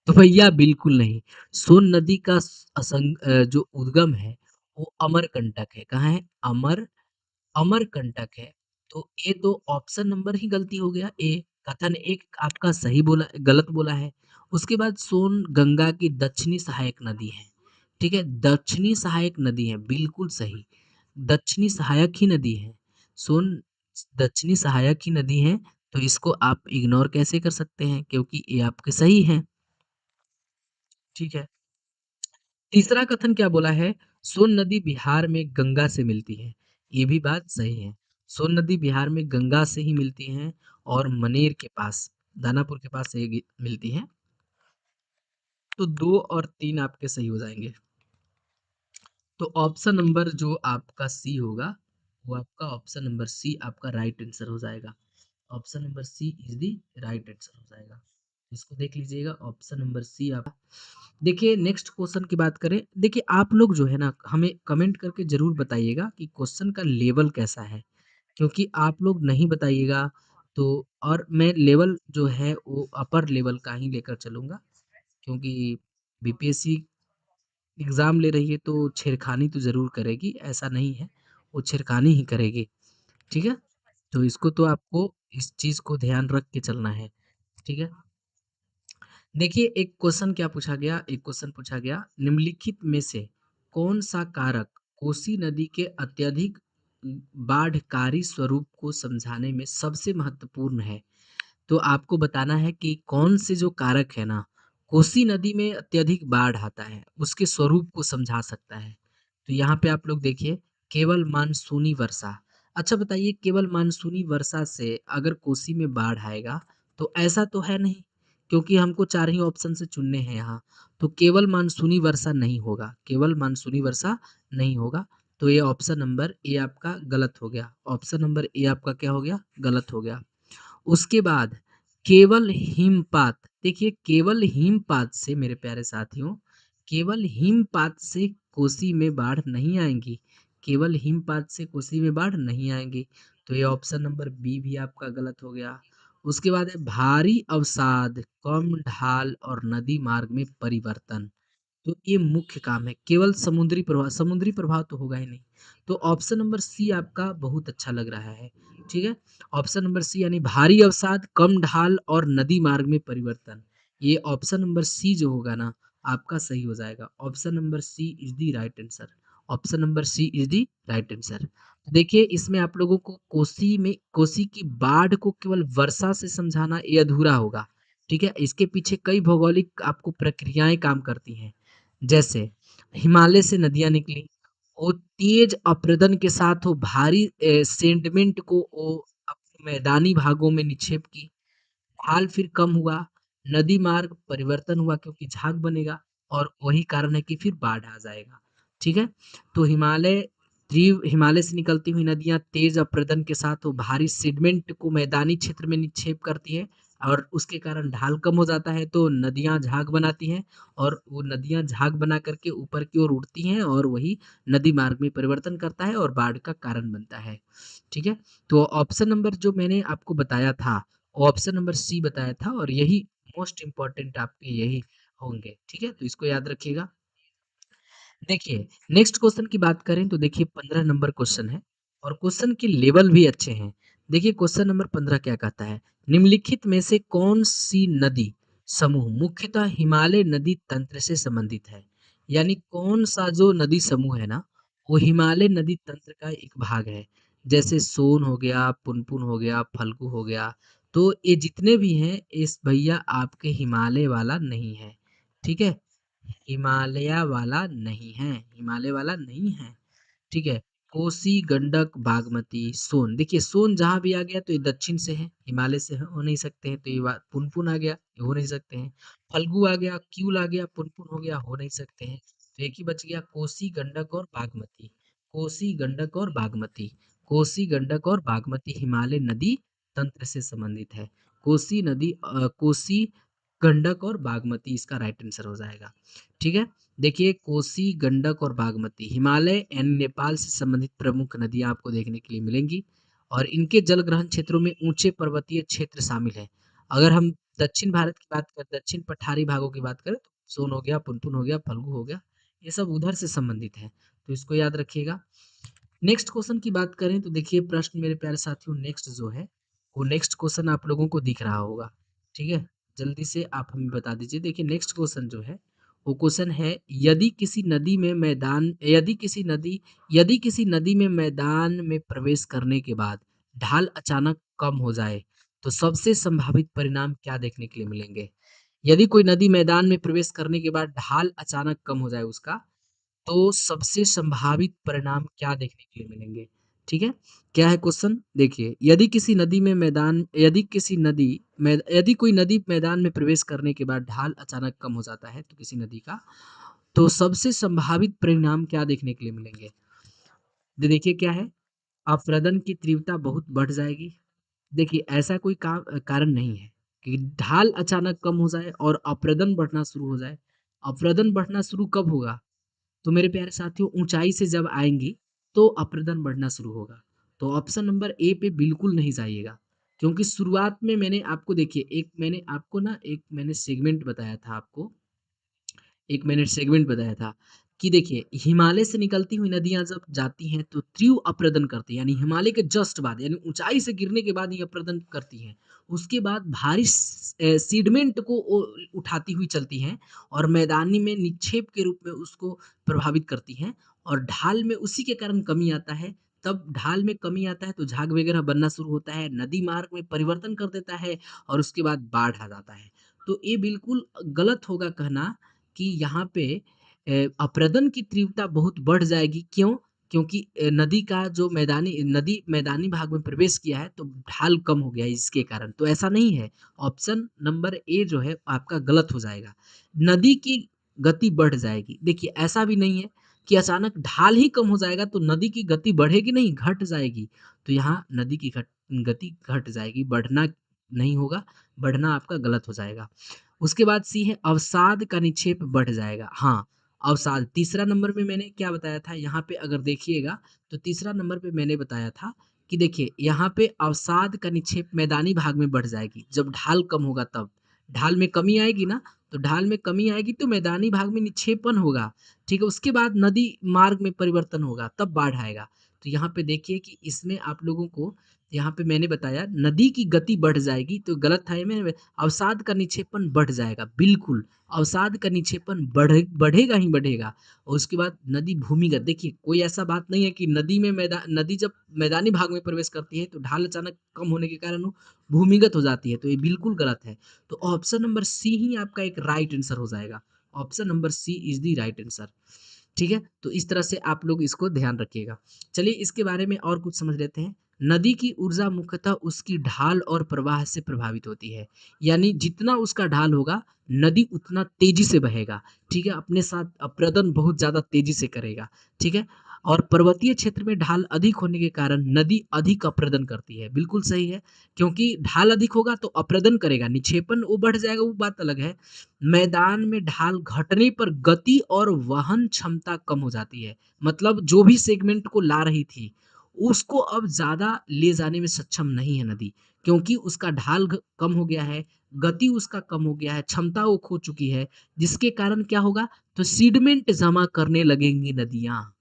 तो भैया बिल्कुल नहीं। सोन नदी का जो उद्गम है वो अमरकंटक है। कहाँ है? अमरकंटक है। तो ये तो ऑप्शन नंबर ही गलती हो गया, ए। कथन एक आपका सही बोला, गलत बोला है। उसके बाद सोन गंगा की दक्षिणी सहायक नदी है। ठीक है? दक्षिणी सहायक नदी है, बिल्कुल सही। दक्षिणी सहायक ही नदी है। सोन दक्षिणी सहायक ही नदी है, तो इसको आप इग्नोर कैसे कर सकते हैं, क्योंकि ये आपके सही है। ठीक है? तीसरा कथन क्या बोला है, सोन नदी बिहार में गंगा से मिलती है, ये भी बात सही है। सोन नदी बिहार में गंगा से ही मिलती है, और मनेर के पास, दानापुर के पास ये मिलती है। तो 2 और 3 आपके सही हो जाएंगे। तो ऑप्शन नंबर जो आपका सी होगा, वो आपका ऑप्शन नंबर सी आपका राइट आंसर हो जाएगा। Option number C is the right answer हो जाएगा। इसको देख लीजिएगा, ऑप्शन नंबर सी आप। देखिए नेक्स्ट क्वेश्चन की बात करें, देखिए आप लोग जो है ना हमें कमेंट करके जरूर बताइएगा कि क्वेश्चन का लेवल कैसा है, क्योंकि आप लोग नहीं बताइएगा तो, और मैं लेवल जो है वो अपर लेवल का ही लेकर चलूंगा, क्योंकि बीपीएससी एग्जाम ले रही है तो छेड़खानी तो जरूर करेगी, ऐसा नहीं है, वो छेड़खानी ही करेगी। ठीक है? तो इसको तो आपको इस चीज को ध्यान रख के चलना है। ठीक है? देखिए एक क्वेश्चन क्या पूछा गया, एक क्वेश्चन पूछा गया, निम्नलिखित में से कौन सा कारक कोसी नदी के अत्यधिक बाढ़कारी स्वरूप को समझाने में सबसे महत्वपूर्ण है? तो आपको बताना है कि कौन से जो कारक है ना, कोसी नदी में अत्यधिक बाढ़ आता है, उसके स्वरूप को समझा सकता है। तो यहाँ पे आप लोग देखिए, केवल मानसूनी वर्षा। अच्छा बताइए, केवल मानसूनी वर्षा से अगर कोसी में बाढ़ आएगा, तो ऐसा तो है नहीं, क्योंकि हमको 4 ही ऑप्शन से चुनने हैं यहाँ। तो केवल मानसूनी वर्षा नहीं होगा, केवल मानसूनी वर्षा नहीं होगा। तो ये ऑप्शन नंबर ए आपका गलत हो गया। ऑप्शन नंबर ए आपका क्या हो गया? गलत हो गया। उसके बाद केवल हिमपात, देखिए केवल हिमपात से मेरे प्यारे साथियों, केवल हिमपात से कोसी में बाढ़ नहीं आएंगी, केवल हिमपात से कोसी में बाढ़ नहीं आएंगी। तो ये ऑप्शन नंबर बी भी आपका गलत हो गया। उसके बाद है भारी अवसाद, कम ढाल और नदी मार्ग में परिवर्तन। तो ये मुख्य काम है, केवल समुद्री प्रभाव तो होगा ही नहीं। तो ऑप्शन नंबर सी आपका बहुत अच्छा लग रहा है। ठीक है? ऑप्शन नंबर सी यानी भारी अवसाद, कम ढाल और नदी मार्ग में परिवर्तन, ये ऑप्शन नंबर सी जो होगा ना आपका सही हो जाएगा। Option number C is the right answer. Option number C is the right answer. देखिए, इसमें आप लोगों को कोसी की बाढ़ को केवल वर्षा से समझाना ये अधूरा होगा, ठीक है? इसके पीछे कई भौगोलिक आपको प्रक्रियाएँ काम करती हैं। जैसे हिमालय से नदियाँ निकली, वो तेज़ अपरदन के साथ वो भारी सेंटिमेंट को वो अपने मैदानी भागों में निक्षेप की। हाल फिर कम हुआ, नदी मार्ग परिवर्तन हुआ क्योंकि झाग बनेगा और वही कारण है कि फिर बाढ़ आ जाएगा, ठीक है? तो हिमालय से निकलती हुई नदियाँ तेज़ अपरदन के साथ वो भारी सेडिमेंट को मैदानी क्षेत्र में निक्षेप करती है और उसके कारण ढाल कम हो जाता है तो नदियाँ झाग बनाती हैं और वो नदियाँ झाग बना करके ऊपर की ओर उड़ती हैं और वही नदी मार्ग में परिवर्तन करता है और बाढ़ का कारण बनता है, ठीक है? तो ऑप्शन नंबर जो मैंने आपको बताया था ऑप्शन नंबर सी बताया था और यही मोस्ट इम्पोर्टेंट आपके यही होंगे, ठीक है? तो इसको याद रखिएगा। देखिए, नेक्स्ट क्वेश्चन की बात करें तो देखिए 15 नंबर क्वेश्चन है और क्वेश्चन के लेवल भी अच्छे हैं। देखिए क्वेश्चन नंबर 15 क्या कहता है? निम्नलिखित में से कौन-सी नदी समूह मुख्यतः हिमालय नदी तंत्र से संबंधित है? यानी कौन-सा जो नदी समूह है ना, वो हिमालय नदी तंत्र का एक भाग है। जैसे सोन हो गया, पुनपुन हो गया, फल्गु हो गया, तो ये जितने भी हैं, इस भैया आपके हिमालय वाला नहीं है, ठीक है? हिमालय वाला नहीं है, हिमालय वाला नहीं है, ठीक है? कोसी, गंडक, बागमती, सोन। देखिए सोन जहाँ भी आ गया तो ये दक्षिण से है, हिमालय से हो नहीं सकते हैं, तो ये बात पुनपुन आ गया, ये हो नहीं सकते हैं। फल्गु आ गया, क्यूल आ गया, पुनपुन हो गया, हो नहीं सकते हैं। तो एक ही बच गया कोसी, गंडक और बागमती। कोसी, गंडक और बागमती। कोसी, गंडक और बागमती हिमालय नदी तंत्र से संबंधित है। कोसी, गंडक और बागमती इसका राइट आंसर हो जाएगा, ठीक है? देखिए कोसी, गंडक और बागमती हिमालय एंड नेपाल से संबंधित प्रमुख नदियां आपको देखने के लिए मिलेंगी और इनके जलग्रहण क्षेत्रों में ऊंचे पर्वतीय क्षेत्र शामिल है। अगर हम दक्षिण भारत की बात करें, दक्षिण पठारी भागों की बात करें तो सोन हो गया, पुनपुन हो गया, फल्गु हो गया, ये सब उधर से संबंधित है, तो इसको याद रखिएगा। नेक्स्ट क्वेश्चन की बात करें तो देखिए प्रश्न मेरे प्यारे साथियों नेक्स्ट जो है वो नेक्स्ट क्वेश्चन आप लोगों को दिख रहा होगा, ठीक है? जल्दी से आप हमें बता दीजिए। देखिए नेक्स्ट क्वेश्चन जो है वो क्वेश्चन है यदि किसी नदी में मैदान में प्रवेश करने के बाद ढाल अचानक कम हो जाए तो सबसे संभावित परिणाम क्या देखने के लिए मिलेंगे? यदि कोई नदी मैदान में प्रवेश करने के बाद ढाल अचानक कम हो जाए उसका तो सबसे संभावित परिणाम क्या देखने के लिए मिलेंगे? ठीक है? क्या है क्वेश्चन? देखिए, यदि कोई नदी मैदान में प्रवेश करने के बाद ढाल अचानक कम हो जाता है तो किसी नदी का, तो सबसे संभावित परिणाम क्या देखने के लिए मिलेंगे? देखिए क्या है? अपरदन की तीव्रता बहुत बढ़ जाएगी। देखिए ऐसा कोई कारण नहीं है कि ढाल अचानक कम हो जाए और अपरदन बढ़ना शुरू हो जाए। अपरदन बढ़ना शुरू कब होगा? तो मेरे प्यारे साथियों ऊंचाई से जब आएंगी तो अप्रदन बढ़ना शुरू होगा। तो ऑप्शन नंबर ए पे बिल्कुल नहीं जाइएगा क्योंकि शुरुआत में एक मैंने सेगमेंट बताया था आपको, एक मैंने सेगमेंट बताया था कि देखिए हिमालय से निकलती हुई नदियां जब जाती हैं तो तीव्र अपरदन करती हैं, यानी हिमालय के जस्ट बाद यानी ऊंचाई से गिरने के बाद ये अपरदन करती हैं। उसके बाद भारी सीडमेंट को उठाती हुई चलती हैं और मैदानी में निक्षेप के रूप में उसको प्रभावित करती हैं और ढाल में उसी के कारण कमी आता है। तब ढाल में कमी आता है तो झाग वगैरह बनना शुरू होता है, नदी मार्ग में परिवर्तन कर देता है और उसके बाद बाढ़ आ जाता है। तो ये बिल्कुल गलत होगा कहना कि यहाँ पे अपरदन की तीव्रता बहुत बढ़ जाएगी। क्यों? क्योंकि नदी मैदानी भाग में प्रवेश किया है तो ढाल कम हो गया है इसके कारण। तो ऐसा नहीं है। ऑप्शन नंबर ए जो है आपका गलत हो जाएगा। नदी की गति बढ़ जाएगी। देखिए ऐसा भी नहीं है कि अचानक ढाल ही कम हो जाएगा तो नदी की गति बढ़ेगी नहीं, घट जाएगी। तो यहाँ नदी की गति घट जाएगी, बढ़ना नहीं होगा, बढ़ना आपका गलत हो जाएगा। उसके बाद सी है अवसाद का निक्षेप बढ़ जाएगा। हाँ, अवसाद तीसरा नंबर में मैंने क्या बताया था यहाँ पे अगर देखिएगा तो तीसरा नंबर पे मैंने बताया था कि देखिए यहाँ पे अवसाद का निक्षेप मैदानी भाग में बढ़ जाएगी जब ढाल कम होगा तब। ढाल में कमी आएगी ना, तो ढाल में कमी आएगी तो मैदानी भाग में निक्षेपण होगा, ठीक है? उसके बाद नदी मार्ग में परिवर्तन होगा तब बाढ़ आएगा। तो यहाँ पे देखिए कि इसमें आप लोगों को यहाँ पे मैंने बताया नदी की गति बढ़ जाएगी तो गलत था ये मैंने अवसाद का निक्षेपण बढ़ जाएगा, बिल्कुल। अवसाद का निक्षेपण बढ़ेगा ही बढ़ेगा और उसके बाद नदी भूमिगत देखिए कोई ऐसा बात नहीं है कि नदी जब मैदानी भाग में प्रवेश करती है तो ढाल अचानक कम होने के कारण वो भूमिगत हो जाती है, तो ये बिल्कुल गलत है। तो ऑप्शन नंबर सी ही आपका एक राइट आंसर हो जाएगा। Option number C is the right answer. ठीक है? तो इस तरह से आप लोग इसको ध्यान रखिएगा। चलिए इसके बारे में और कुछ समझ लेते हैं। नदी की ऊर्जा मुख्यतः उसकी ढाल और प्रवाह से प्रभावित होती है। यानी जितना उसका ढाल होगा, नदी उतना तेज़ी से बहेगा। ठीक है? अपने साथ अपरदन बहुत ज़्यादा तेज़ी से करेगा। ठीक है? और पर्वतीय क्षेत्र में ढाल अधिक होने के कारण नदी अधिक अपरदन करती है। बिल्कुल सही है, क्योंकि ढाल अधिक होगा तो अपरदन करेगा, निक्षेपण वो बढ़ जाएगा वो बात अलग है। मैदान में ढाल घटने पर गति और वहन क्षमता कम हो जाती है। मतलब जो भी सेगमेंट को ला रही थी, उसको अब ज़्यादा ले जाने में सक्षम नहीं है नदी, क्योंकि उसका ढाल कम हो गया है, गति उसका कम हो गया है, क्षमता वो खो चुकी है, जिसके कारण क्या होगा? तो सीडमेंट जमा करने लगेंगी नदियाँ।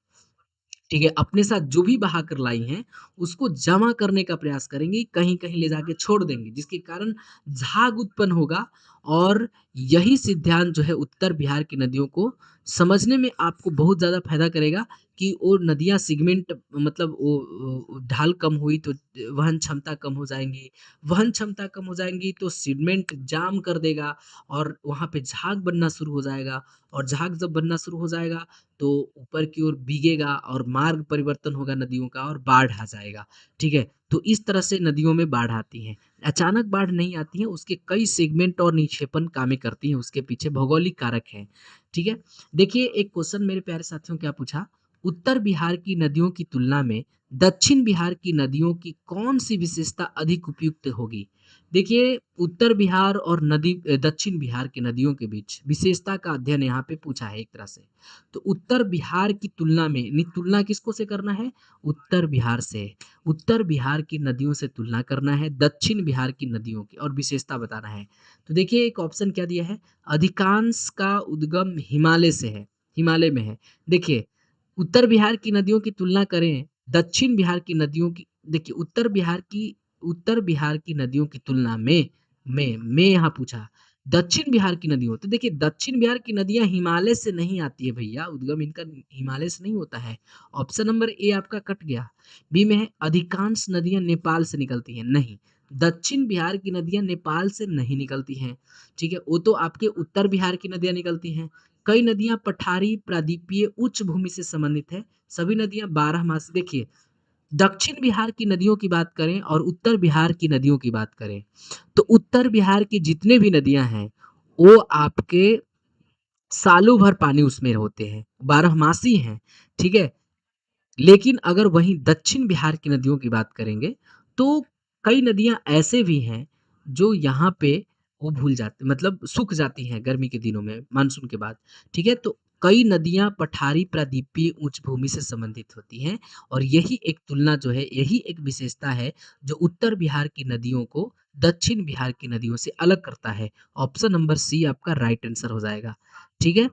ठीक है, अपने साथ जो भी बहा कर लाई हैं, उसको जमा करने का प्रयास करेंगी, कहीं-कहीं ले जाके छोड़ देंगी, जिसके कारण झाग उत्पन्न होगा और यही सिद्धांत जो है उत्तर बिहार की नदियों को समझने में आपको बहुत ज़्यादा फ़ायदा करेगा कि वो नदियाँ सेगमेंट मतलब वो ढाल कम हुई तो वहन क्षमता कम हो जाएँगी, वहन क्षमता कम हो जाएँगी तो सीडमेंट जाम कर देगा और वहाँ पे झाग बनना शुरू हो जाएगा और झाग जब बनना शुरू हो जाएगा तो ऊपर की ओर भीगेगा और मार्ग परिवर्तन होगा नदियों का और बाढ़ आ जाएगा, ठीक है? तो इस तरह से नदियों में बाढ़ आती है। अचानक बाढ़ नहीं आती है, उसके कई सेगमेंट और निक्षेपण कामें करती हैं, उसके पीछे भौगोलिक कारक हैं, ठीक है? देखिए एक क्वेश्चन मेरे प्यारे साथियों क्या पूछा, उत्तर बिहार की नदियों की तुलना में दक्षिण बिहार की नदियों की कौन-सी विशेषता अधिक उपयुक्त होगी? देखिए उत्तर बिहार और दक्षिण बिहार की नदियों के बीच विशेषता का अध्ययन यहाँ पे पूछा है एक तरह से। तो उत्तर बिहार की तुलना में तुलना किसको से करना है? उत्तर बिहार से। उत्तर बिहार की नदियों से तुलना करना है दक्षिण बिहार की नदियों की और विशेषता बताना है। तो देखिए एक ऑप्शन क्या दिया है? अधिकांश का उद्गम हिमालय से है, हिमालय में है। देखिए उत्तर बिहार की नदियों की तुलना करें दक्षिण बिहार की नदियों की देखिए उत्तर बिहार की नदियों की तुलना में यहाँ पूछा दक्षिण बिहार की नदियों तो देखिए दक्षिण बिहार की नदियाँ हिमालय से नहीं आती है भैया, उद्गम इनका हिमालय से नहीं होता है। ऑप्शन नंबर ए आपका कट गया। बी में है अधिकांश नदियाँ नेपाल से निकलती हैं, नहीं। दक्षिण बिहार की नदियाँ नेपाल से नहीं निकलती हैं, ठीक है? वो तो आपके उत्तर बिहार की नदियाँ निकलती हैं। कई नदियाँ पठारी, प्रायद्वीपीय, उच्च भूमि से संबंधित है। सभी नदियाँ बारहमासी देखिए दक्षिण बिहार की नदियों की बात करें और उत्तर बिहार की नदियों की बात करें, तो उत्तर बिहार की जितने भी नदियाँ हैं, वो आपके सालों भर पानी उसमें होते हैं, बारहमासी हैं, ठीक है? लेकिन अगर वहीं दक्षिण बिहार की नदियों की बात करेंगे, तो कई नदियाँ ऐसे भी हैं, जो यहाँ पे वो भूल जाते मतलब सूख जाती हैं गर्मी के दिनों में, मानसून के बाद, ठीक है? तो कई नदियाँ पठारी, प्रायद्वीपीय, उच्च भूमि से संबंधित होती हैं और यही एक तुलना जो है, यही एक विशेषता है, जो उत्तर बिहार की नदियों को दक्षिण बिहार की नदियों से अलग करता है। ऑप्शन नंबर सी आपका राइट आंसर हो जाएगा, ठीक है?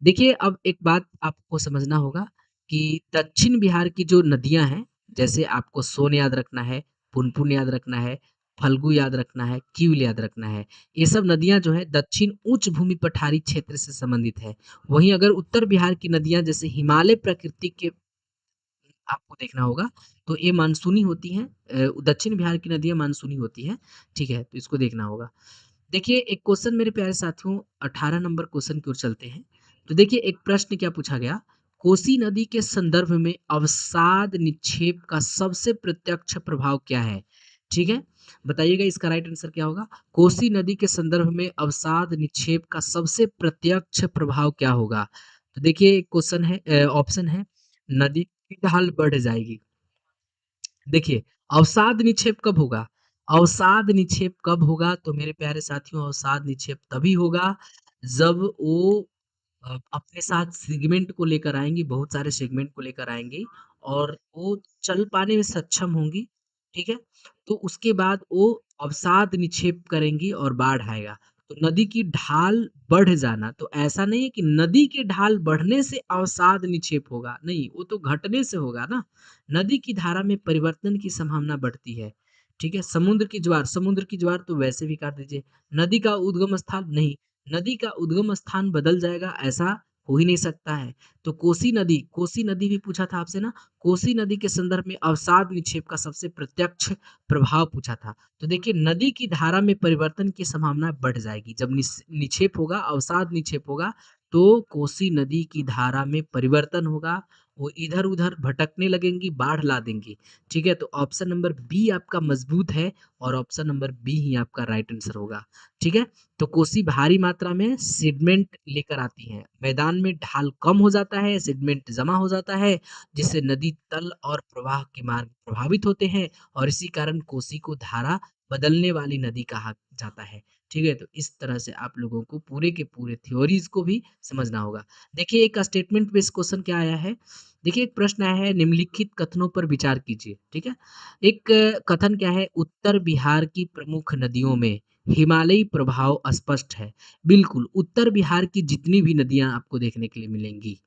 देखिए, अब एक बात आपको समझना होगा कि दक्षिण बिहार की जो नदियाँ हैं, जैसे आपको सोन याद रखना है, पुनपुन याद रखना है, फल्गु याद रखना है, कील याद रखना है। ये सब नदियाँ जो है दक्षिण उच्च भूमि पठारी क्षेत्र से संबंधित है। वहीं अगर उत्तर बिहार की नदियाँ जैसे हिमालय प्रकृति के आपको देखना होगा, तो ये मानसूनी होती हैं दक्षिण बिहार की नदियाँ मानसूनी होती हैं, ठीक है? तो इसको देखना होगा। देखिए एक क्वेश्चन मेरे प्यारे साथियों 18 नंबर क्वेश्चन की ओर चलते हैं। तो देखिए एक प्रश्न क्या पूछा गया, कोसी नदी के संदर्भ में अवसाद निक्षेप का सबसे प्रत्यक्ष प्रभाव क्या है? ठीक है? बताइएगा इसका राइट आंसर क्या होगा? कोसी नदी के संदर्भ में अवसाद निक्षेप का सबसे प्रत्यक्ष प्रभाव क्या होगा? तो देखिए क्वेश्चन है ऑप्शन है नदी की ढाल बढ़ जाएगी। देखिए, अवसाद निक्षेप कब होगा? अवसाद निक्षेप कब होगा? तो मेरे प्यारे साथियों अवसाद निक्षेप तभी होगा जब वो अपने साथ सेगमेंट को लेकर आएँगी, बहुत सारे सेगमेंट को लेकर आएँगी और वो चल पाने में सक्षम होंगी, ठीक है? तो उसके बाद वो अवसाद निक्षेप करेंगी और बाढ़ आएगा। तो नदी की ढाल बढ़ जाना, तो ऐसा नहीं है कि नदी की ढाल बढ़ने से अवसाद निक्षेप होगा, नहीं, वो तो घटने से होगा ना। नदी की धारा में परिवर्तन की संभावना बढ़ती है, ठीक है। समुद्र की ज्वार तो वैसे भी काट दीजिए। नदी का उद्गम स्थान नहीं, नदी का उद्गम स्थान बदल जाएगा, ऐसा हो ही नहीं सकता है। तो कोसी नदी भी पूछा था आपसे ना, कोसी नदी के संदर्भ में अवसाद निक्षेप का सबसे प्रत्यक्ष प्रभाव पूछा था। तो देखिए नदी की धारा में परिवर्तन की संभावना बढ़ जाएगी। जब निक्षेप होगा, अवसाद निक्षेप होगा, तो कोसी नदी की धारा में परिवर्तन होगा, वो इधर-उधर भटकने लगेंगी, बाढ़ ला देंगी। ठीक है? तो ऑप्शन नंबर बी आपका मजबूत है और ऑप्शन नंबर बी ही आपका राइट आंसर होगा। ठीक है? तो कोसी भारी मात्रा में सेडिमेंट लेकर आती है। मैदान में ढाल कम हो जाता है, सेडिमेंट जमा हो जाता है, जिससे नदी तल और प्रवाह के मार्ग प्रभावित होते हैं और इसी कारण कोसी को धारा बदलने वाली नदी कहा जाता है। ठीक है? तो इस तरह से आप लोगों को पूरे के पूरे थ्योरीज़ को भी समझना होगा। देखिए एक स्टेटमेंट बेस्ड क्वेश्चन क्या आया है? देखिए एक प्रश्न आया है, निम्नलिखित कथनों पर विचार कीजिए। ठीक है? एक कथन क्या है, उत्तर बिहार की प्रमुख नदियों में हिमालयी प्रभाव स्पष्ट है। बिल्कुल, उत्तर बिहार की जितनी भी नदियाँ आपको देखने के लिए मिलेंगी,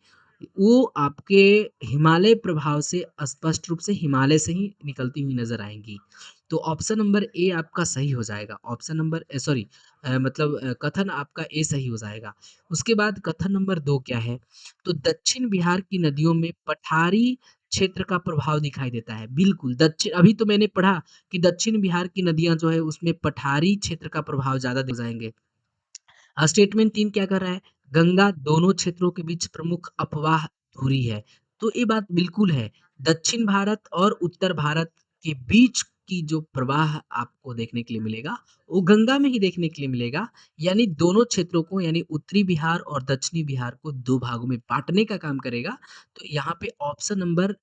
वो आपके हिमालय प्रभाव से स्पष्ट रूप से हिमालय से ही निकलती हुई नज़र आएँगी। तो ऑप्शन नंबर ए आपका सही हो जाएगा। ऑप्शन नंबर सॉरी मतलब कथन आपका ए सही हो जाएगा। उसके बाद कथन नंबर 2 क्या है? तो दक्षिण बिहार की नदियों में पठारी क्षेत्र का प्रभाव दिखाई देता है। बिल्कुल, दक्षिण अभी तो मैंने पढ़ा कि दक्षिण बिहार की नदियाँ जो है उसमें पठारी क्षेत्र का प्रभाव ज़्यादा दिख जाएँगे। स्टेटमेंट 3 क्या कर रहा है? गंगा दोनों क्षेत्रों के बीच प्रमुख अपवाह धुरी है। तो ये बात बिल्कुल है। दक्षिण भारत और उत्तर भारत के बीच की जो प्रवाह आपको देखने के लिए मिलेगा, वो गंगा में ही देखने के लिए मिलेगा। यानी दोनों क्षेत्रों को यानी उत्तरी बिहार और दक्षिणी बिहार को 2 भागों में बाँटने का काम करेगा। तो यहाँ पे ऑप्शन नंबर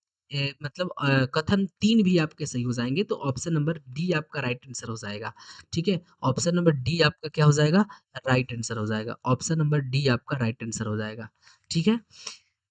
मतलब कथन 3 भी आपके सही हो जाएँगे, तो ऑप्शन नंबर डी आपका राइट आंसर हो जाएगा। ठीक है? ऑप्शन नंबर डी आपका क्या हो जाएगा? राइट आंसर हो जाएगा। ऑप्शन नंबर डी आपका राइट आंसर हो जाएगा। ठीक है?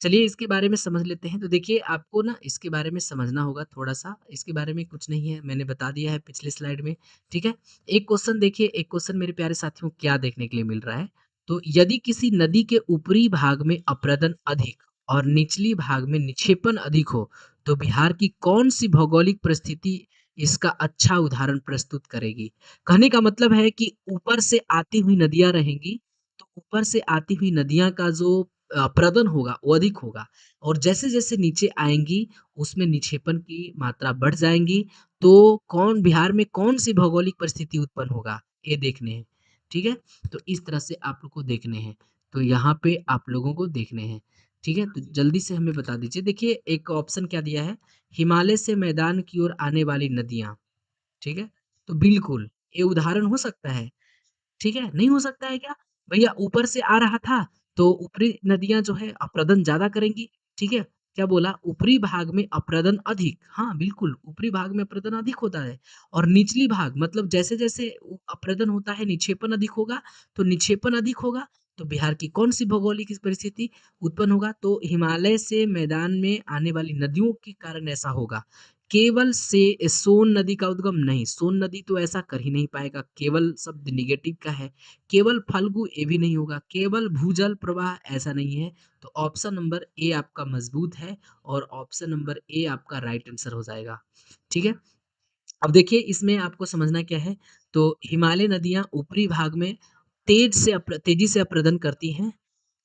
चलिए इसके बारे में समझ लेते हैं। तो देखिए आपको ना इसके बारे में समझना होगा थोड़ा-सा, इसके बारे में कुछ नहीं है, मैंने बता दिया है पिछले स्लाइड में, ठीक है? एक क्वेश्चन देखिए, एक क्वेश्चन मेरे प्यारे साथियों क्या देखने के लिए मिल रहा है, तो यदि किसी नदी के ऊपरी भाग में अपरदन अधिक और निचली भाग में निक्षेपण अधिक हो, तो बिहार की कौन-सी भौगोलिक परिस्थिति इसका अच्छा उदाहरण प्रस्तुत करेगी? कहने का मतलब है कि ऊपर से आती हुई नदियाँ रहेंगी, तो ऊपर से आती हुई नदियाँ का जो प्रदन होगा वो अधिक होगा और जैसे-जैसे नीचे आएँगी उसमें निक्षेपण की मात्रा बढ़ जाएँगी, तो कौन बिहार में कौन-सी भौगोलिक परिस्थिति उत्पन्न होगा, ये देखने हैं, ठीक है? तो इस तरह से आप लोग को देखने हैं, तो यहाँ पे आप लोगों को देखने हैं, ठीक है? तो जल्दी से हमें बता दीजिए, देखिए एक ऑप्शन क्या दिया है, हिमालय से मैदान की ओर आने वाली नदियाँ, ठीक है? तो बिल्कुल, ये उदाहरण हो सकता है। ठीक है? नहीं हो सकता है क्या? भैया ऊपर से आ रहा था, तो ऊपरी नदियाँ जो है अपरदन ज़्यादा करेंगी, ठीक है? क्या बोला? ऊपरी भाग में अपरदन अधिक, हाँ, बिल्कुल, ऊपरी भाग में अपरदन अधिक होता है और निचली भाग मतलब जैसे-जैसे अपरदन होता है, निक्षेपण अधिक होगा, तो निक्षेपण अधिक होगा, तो बिहार की कौन-सी भौगोलिक इस परिस्थिति उत्पन्न होगा? तो हिमालय से मैदान में आने वाली नदियों के कारण ऐसा होगा। केवल से सोन नदी का उद्गम नहीं, सोन नदी तो ऐसा कर ही नहीं पाएगा, केवल शब्द नेगेटिव का है, केवल फल्गु ये भी नहीं होगा, केवल भूजल प्रवाह ऐसा नहीं है, तो ऑप्शन नंबर ए आपका मजबूत है और ऑप्शन नंबर ए आपका राइट आंसर हो जाएगा, ठीक है? अब देखिए इसमें आपको समझना क्या है, तो हिमालय नदियाँ ऊपरी भाग में तेजी से अपरदन करती हैं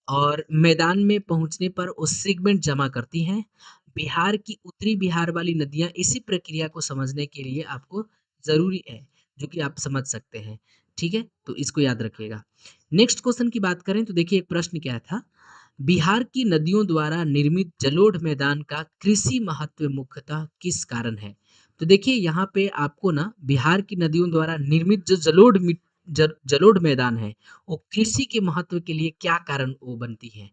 और मैदान में पहुँचने पर वो सेगमेंट जमा करती हैं। बिहार की उत्तरी बिहार वाली नदियाँ इसी प्रक्रिया को समझने के लिए आपको ज़रूरी है, जो कि आप समझ सकते हैं। ठीक है? तो इसको याद रखिएगा। नेक्स्ट क्वेश्चन की बात करें तो देखिए एक प्रश्न क्या था? बिहार की नदियों द्वारा निर्मित जलोढ़ मैदान का कृषि महत्व मुख्यतः किस कारण है? तो देखिए यहाँ पे आपको ना बिहार की नदियों द्वारा निर्मित जो जलोढ़ मैदान है, वो कृषि के महत्व के लिए क्या कारण वो बनती है?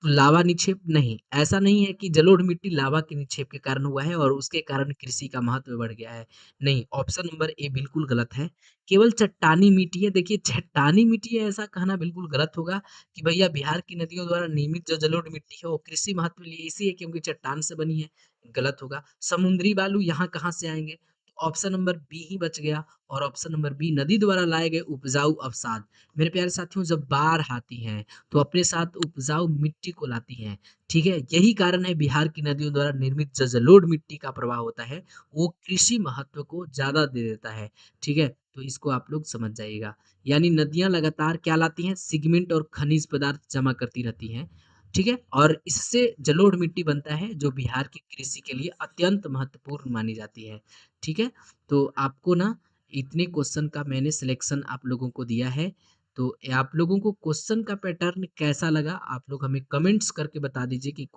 लावा निक्षेप नहीं, ऐसा नहीं है कि जलोढ़ मिट्टी लावा के निक्षेप के कारण हुआ है और उसके कारण कृषि का महत्व बढ़ गया है। नहीं, ऑप्शन नंबर ए बिल्कुल गलत है। केवल चट्टानी मिट्टी है, देखिए चट्टानी मिट्टी है ऐसा कहना बिल्कुल गलत होगा कि भैया बिहार की नदियों द्वारा निर्मित जो जलोढ़ मिट्टी है वो कृषि महत्व लिए इसी है क्योंकि चट्टान से बनी है, गलत होगा। समुद्री बालू यहाँ कहाँ से आएँगे? ऑप्शन नंबर बी ही बच गया और ऑप्शन नंबर बी नदी द्वारा लाए गए उपजाऊ अवसाद। मेरे प्यारे साथियों, जब बाढ़ आती है तो अपने साथ उपजाऊ मिट्टी को लाती हैं, ठीक है? यही कारण है बिहार की नदियों द्वारा निर्मित जो जलोढ़ मिट्टी का प्रवाह होता है, वो कृषि महत्व को ज़्यादा दे देता है, ठीक है? तो इसको आप लोग समझ जाइएगा। यानी नदियाँ लगातार क्या लाती हैं? सीगमेंट और खनिज पदार्थ जमा करती रहती हैं, ठीक है? और इससे जलोढ़ मिट्टी बनता है जो बिहार की कृषि के लिए अत्यंत महत्वपूर्ण मानी जाती है, ठीक है? तो आपको ना इतने क्वेश्चन का मैंने सिलेक्शन आप लोगों को दिया है, तो आप लोगों को क्वेश्चन का पैटर्न कैसा लगा? आप लोग हमें कमेंट्स करके बता दीजिए कि